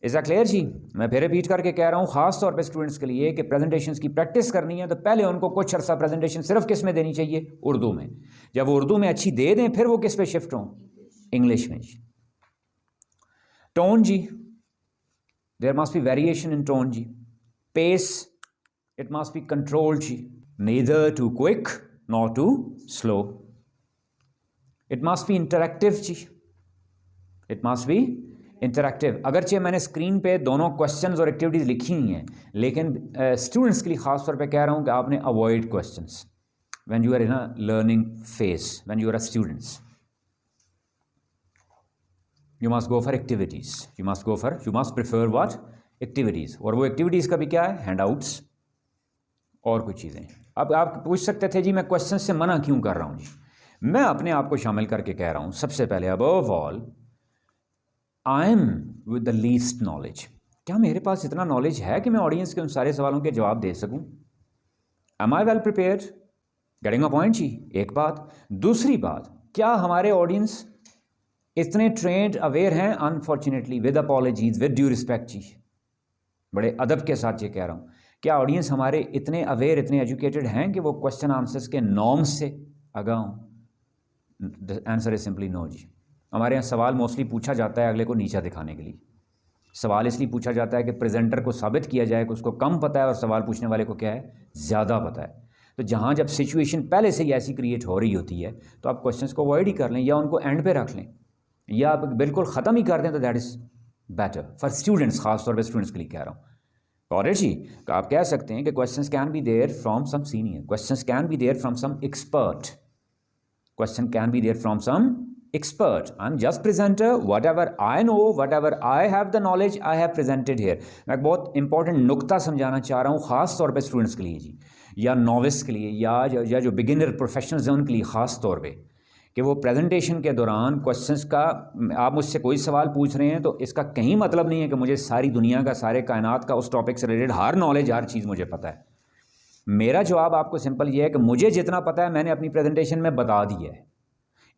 Is clear जी? मैं फिर रिपीट करके कह रहा हूँ, ख़ास तौर पे स्टूडेंट्स के लिए कि प्रेजेंटेशंस की प्रैक्टिस करनी है तो पहले उनको कुछ अर्सा प्रेजेंटेशन सिर्फ किस में देनी चाहिए? उर्दू में। जब वो उर्दू में अच्छी दे दें फिर वो किस पे शिफ्ट हों? इंग्लिश में जी। टोन जी, there must be variation in tone जी। Pace, it must be controlled जी, neither too quick not too slow. It must be interactive जी, इट मस्ट बी इंटरेक्टिव। अगरचे मैंने स्क्रीन पे दोनों क्वेश्चंस और एक्टिविटीज़ लिखी हुई हैं, लेकिन स्टूडेंट्स के लिए ख़ास तौर पे कह रहा हूँ कि आपने avoid questions when you are in a learning phase, when you are a students. You must go for activities, you must prefer what? Activities. और वो एक्टिविटीज़ का भी क्या है? हैंड आउट्स और कुछ चीज़ें। अब आप पूछ सकते थे जी मैं क्वेश्चन से मना क्यों कर रहा हूँ जी? मैं अपने आप को शामिल करके कह रहा हूँ, सबसे पहले above all I am with the least knowledge. क्या मेरे पास इतना नॉलेज है कि मैं ऑडियंस के उन सारे सवालों के जवाब दे सकूं? Am I well prepared? Getting a point जी, एक बात। दूसरी बात, क्या हमारे ऑडियंस इतने ट्रेंड अवेयर हैं? Unfortunately, with apologies, with due respect जी, बड़े अदब के साथ ये कह रहा हूँ, क्या ऑडियंस हमारे इतने अवेयर, इतने एजुकेटेड हैं कि वो क्वेश्चन आंसर्स के नॉर्म्स से आगाह हों? The answer is simply no जी। हमारे यहाँ सवाल मोस्टली पूछा जाता है अगले को नीचा दिखाने के लिए। सवाल इसलिए पूछा जाता है कि प्रेजेंटर को साबित किया जाए कि उसको कम पता है और सवाल पूछने वाले को क्या है? ज़्यादा पता है। तो जहाँ जब सिचुएशन पहले से ही ऐसी क्रिएट हो रही होती है तो आप क्वेश्चंस को अवॉइड ही कर लें, या उनको एंड पे रख लें, या आप बिल्कुल ख़त्म ही कर दें, तो that is better for students. खास तौर पर स्टूडेंट्स के लिए कह रहा हूँ। और जी, तो आप कह सकते हैं कि questions can be there from some senior, questions can be there from some expert, question can be there from some expert. I'm just presenter, whatever I know, whatever I have the knowledge, I have presented here. मैं एक बहुत इंपॉर्टेंट नुक्ता समझाना चाह रहा हूँ ख़ास तौर पे स्टूडेंट्स के लिए जी, या नॉविस के लिए, या जो बिगिनर प्रोफेशनल्स हैं उनके लिए ख़ास तौर पे, कि वो प्रेजेंटेशन के दौरान क्वेश्चंस का, आप मुझसे कोई सवाल पूछ रहे हैं तो इसका कहीं मतलब नहीं है कि मुझे सारी दुनिया का, सारे कायनात का, उस टॉपिक से रिलेटेड हर नॉलेज, हर चीज़ मुझे पता है। मेरा जवाब आपको सिंपल ये है कि मुझे जितना पता है मैंने अपनी प्रेजेंटेशन में बता दिया है।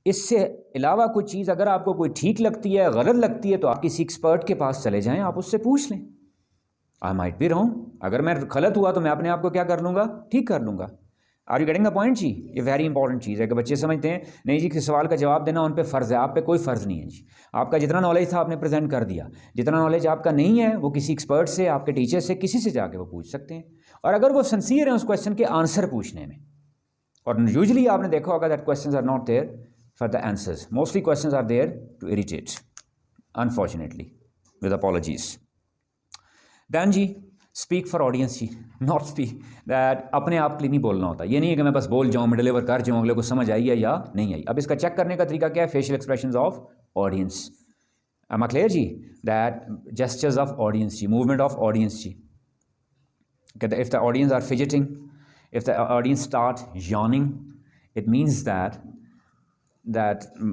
इससे अलावा कुछ चीज़ अगर आपको कोई ठीक लगती है, गलत लगती है, तो आप किसी एक्सपर्ट के पास चले जाएं, आप उससे पूछ लें। आई माइट बी रॉन्ग, अगर मैं गलत हुआ तो मैं अपने आप को क्या कर लूँगा? ठीक कर लूँगा। Are you getting the point जी? ये वेरी इंपॉर्टेंट चीज़ है कि बच्चे समझते हैं नहीं जी कि सवाल का जवाब देना उन पे फ़र्ज़ है। आप पे कोई फ़र्ज़ नहीं है जी। आपका जितना नॉलेज था आपने प्रेजेंट कर दिया, जितना नॉलेज आपका नहीं है वो किसी एक्सपर्ट से, आपके टीचर से, किसी से जाके वो पूछ सकते हैं। और अगर वो सिंसियर हैं उस क्वेश्चन के आंसर पूछने में, और यूजली आपने देखा होगा that questions are not there for the answers. Mostly questions are there to irritate, unfortunately, with apologies. Then जी, speak for audience जी, not speak that अपने आप के लिए नहीं बोलना होता। ये नहीं है कि मैं बस बोल जाऊँ, मैं डिलीवर कर जाऊँ, अगले को समझ आई है या नहीं आई। अब इसका चेक करने का तरीका क्या है? Facial expressions of audience. am I clear जी? that gestures of audience जी, movement of audience जी। if the audience are fidgeting, if the audience start yawning, it means that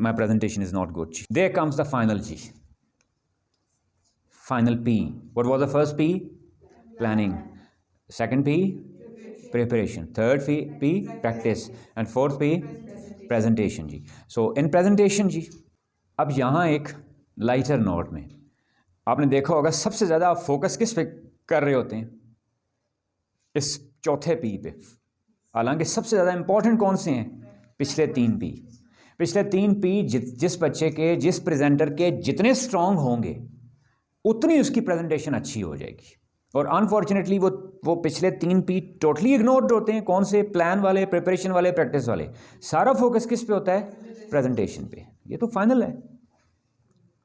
my presentation is not good. There comes the final G. Final P. What was the first P? Planning. Second P? Preparation. Third P? Practice. And fourth P? Presentation जी। So in presentation जी, अब यहाँ एक लाइटर नोट में आपने देखा होगा सबसे ज़्यादा आप फोकस किस पे कर रहे होते हैं? इस चौथे पी पे। हालांकि सबसे ज़्यादा इंपॉर्टेंट कौन से हैं? पिछले तीन पी। पिछले तीन पी जिस बच्चे के, जिस प्रेजेंटर के जितने स्ट्रांग होंगे उतनी उसकी प्रेजेंटेशन अच्छी हो जाएगी। और अनफॉर्चुनेटली वो पिछले तीन पी टोटली इग्नोर्ड होते हैं। कौन से? प्लान वाले, प्रिपरेशन वाले, प्रैक्टिस वाले। सारा फोकस किस पे होता है? प्रेजेंटेशन पे। ये तो फाइनल है।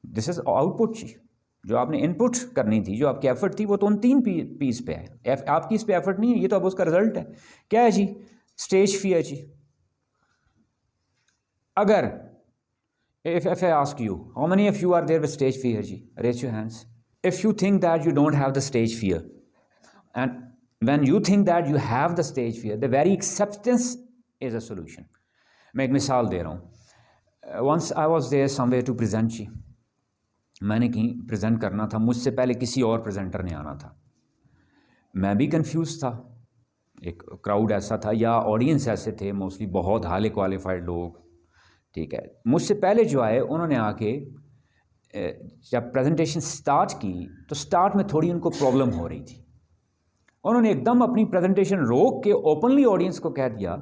दिस इज आउटपुट जी, जो आपने इनपुट करनी थी, जो आपकी एफर्ट थी, वो तो उन तीन पीस पे है। आपकी इस पे एफर्ट नहीं है, ये तो अब उसका रिजल्ट है। क्या है जी? स्टेज फियर जी। अगर if I ask you, how many of you are there with stage fear ji? Raise your hands. If you think that you don't have the stage fear, and when you think that you have the stage fear, the very acceptance is a solution. मैं एक मिसाल दे रहा हूँ। Once I was there somewhere to present जी, मैंने कहीं प्रेजेंट करना था, मुझसे पहले किसी और प्रेजेंटर ने आना था। मैं भी कंफ्यूज था, एक क्राउड ऐसा था या ऑडियंस ऐसे थे, मोस्टली बहुत हाईली क्वालिफाइड लोग, ठीक है। मुझसे पहले जो आए उन्होंने आके जब प्रेजेंटेशन स्टार्ट की तो स्टार्ट में थोड़ी उनको प्रॉब्लम हो रही थी। उन्होंने एकदम अपनी प्रेजेंटेशन रोक के ओपनली ऑडियंस को कह दिया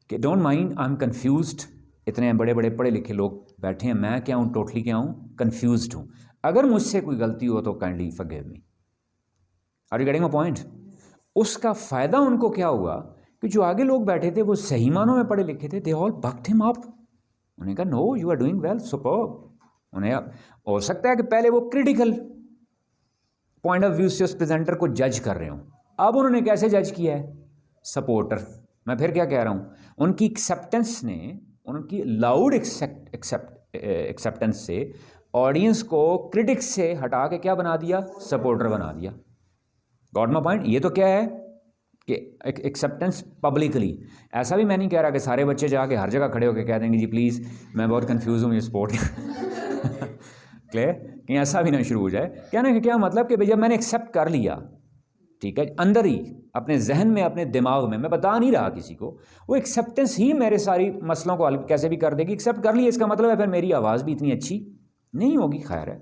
कि don't mind, I am confused. इतने बड़े बड़े पढ़े लिखे लोग बैठे हैं, मैं क्या हूँ, टोटली क्या हूँ, कन्फ्यूज्ड हूँ। अगर मुझसे कोई गलती हो तो kindly forgive me. Are you getting my point? उसका फ़ायदा उनको क्या हुआ कि जो आगे लोग बैठे थे वो सही मानों में पढ़े लिखे थे, they all bucked him up. उन्हें कहा no, you are doing well, superb. उन्हें हो सकता है कि पहले वो क्रिटिकल पॉइंट ऑफ व्यू से उस प्रेजेंटर को जज कर रहे हो, अब उन्होंने कैसे जज किया है, सपोर्टर। मैं फिर क्या कह रहा हूँ, उनकी एक्सेप्टेंस ने, उनकी लाउड एक्सेप्टेंस से ऑडियंस को क्रिटिक्स से हटा के क्या बना दिया, सपोर्टर बना दिया। Got my point? ये तो क्या है कि एक्सेप्टेंस पब्लिकली। ऐसा भी मैं नहीं कह रहा कि सारे बच्चे जाके हर जगह खड़े होकर कह देंगे जी प्लीज़ मैं बहुत कंफ्यूज हूँ, मुझे सपोर्ट क्लियर, कहीं ऐसा भी ना शुरू हो जाए। कहने का क्या मतलब कि भैया मैंने एक्सेप्ट कर लिया, ठीक है, अंदर ही अपने जहन में, अपने दिमाग में, मैं बता नहीं रहा किसी को, वो एक्सेप्टेंस ही मेरे सारी मसलों को हल कैसे भी कर देगी। एक्सेप्ट कर लिया, इसका मतलब है फिर मेरी आवाज़ भी इतनी अच्छी नहीं होगी, खैर है,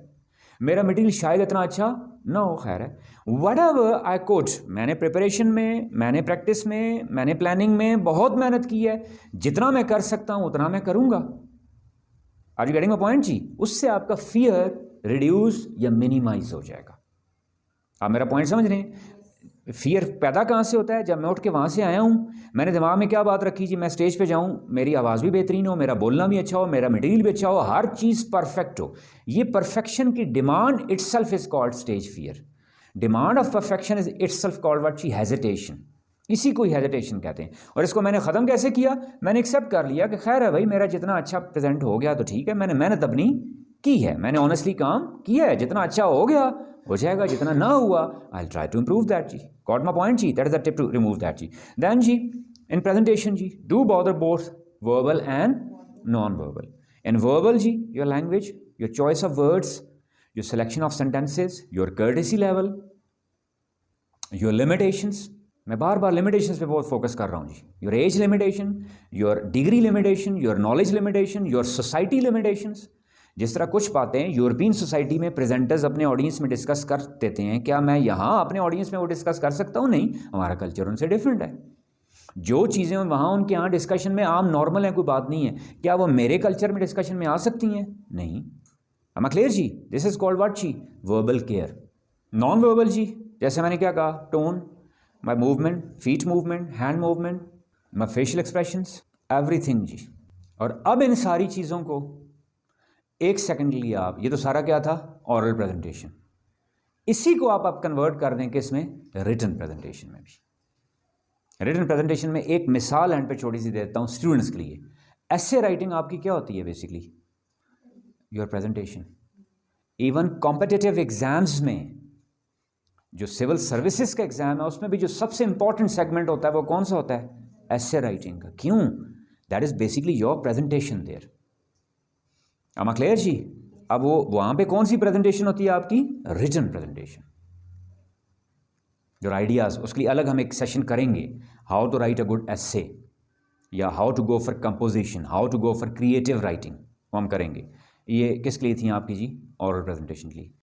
मेरा मटीरियल शायद इतना अच्छा ना हो, खैर है। वट एवर आई कुड, मैंने प्रिपरेशन में, मैंने प्रैक्टिस में, मैंने प्लानिंग में बहुत मेहनत की है, जितना मैं कर सकता हूँ उतना मैं करूँगा। Are you getting my point जी? उससे आपका फियर रिड्यूस या मिनिमाइज हो जाएगा। आप मेरा पॉइंट समझ रहे हैं? फियर पैदा कहाँ से होता है? जब मैं उठ के वहाँ से आया हूँ, मैंने दिमाग में क्या बात रखी जी, मैं स्टेज पे जाऊँ, मेरी आवाज़ भी बेहतरीन हो, मेरा बोलना भी अच्छा हो, मेरा मटेरियल भी अच्छा हो, हर चीज़ परफेक्ट हो। ये परफेक्शन की demand itself is called stage fear. Demand of perfection is itself called what she hesitation. इसी को ही हेजिटेशन कहते हैं। और इसको मैंने ख़त्म कैसे किया? मैंने एक्सेप्ट कर लिया कि खैर है भाई, मेरा जितना अच्छा प्रेजेंट हो गया तो ठीक है, मैंने मेहनत अपनी की है, मैंने ऑनेस्टली काम किया है, जितना अच्छा हो गया हो जाएगा, जितना ना हुआ I try to improve that जी। गॉट माय पॉइंट जी? That is the tip to remove that जी। देन जी इन प्रेजेंटेशन जी, do bother both verbal and non verbal. In verbal जी, your language, your choice of words, your selection of sentences, your courtesy level, your limitations. मैं बार बार लिमिटेशंस पे बहुत फोकस कर रहा हूँ जी। Your age limitation, your degree limitation, your knowledge limitation, your society limitations. जिस तरह कुछ बातें यूरोपियन सोसाइटी में प्रेजेंटर्स अपने ऑडियंस में डिस्कस कर देते हैं, क्या मैं यहाँ अपने ऑडियंस में वो डिस्कस कर सकता हूँ? नहीं, हमारा कल्चर उनसे डिफरेंट है। जो चीज़ें वहाँ उनके यहाँ डिस्कशन में आम नॉर्मल है, कोई बात नहीं है, क्या वो मेरे कल्चर में डिस्कशन में आ सकती हैं? नहीं। am I clear जी? दिस इज कॉल्ड व्हाट जी? Verbal care. नॉन वर्बल जी, जैसे मैंने क्या कहा, tone, my movement, feet movement, hand movement, my facial expressions, everything जी। और अब इन सारी चीज़ों को एक सेकंड के लिए आप, ये तो सारा क्या था, ऑरल प्रेजेंटेशन, इसी को आप कन्वर्ट कर दें किसमें, रिटन प्रेजेंटेशन में भी। रिटन प्रेजेंटेशन में एक मिसाल एंड पे छोटी सी देता हूँ स्टूडेंट्स के लिए। ऐसे राइटिंग आपकी क्या होती है basically, your presentation. Even competitive exams में, जो सिविल सर्विसेज का एग्जाम है, उसमें भी जो सबसे इंपॉर्टेंट सेगमेंट होता है वो कौन सा होता है, ऐसे राइटिंग का। क्यों? That is basically your presentation there. am I clear जी? अब वो वहां पे कौन सी प्रेजेंटेशन होती है आपकी, रिटन प्रेजेंटेशन। जो आइडियाज, उसके लिए अलग हम एक सेशन करेंगे, how to write a good essay, या how to go for composition, how to go for creative writing, वो हम करेंगे। ये किसके लिए थी आपकी जी, ऑरल प्रेजेंटेशन के लिए।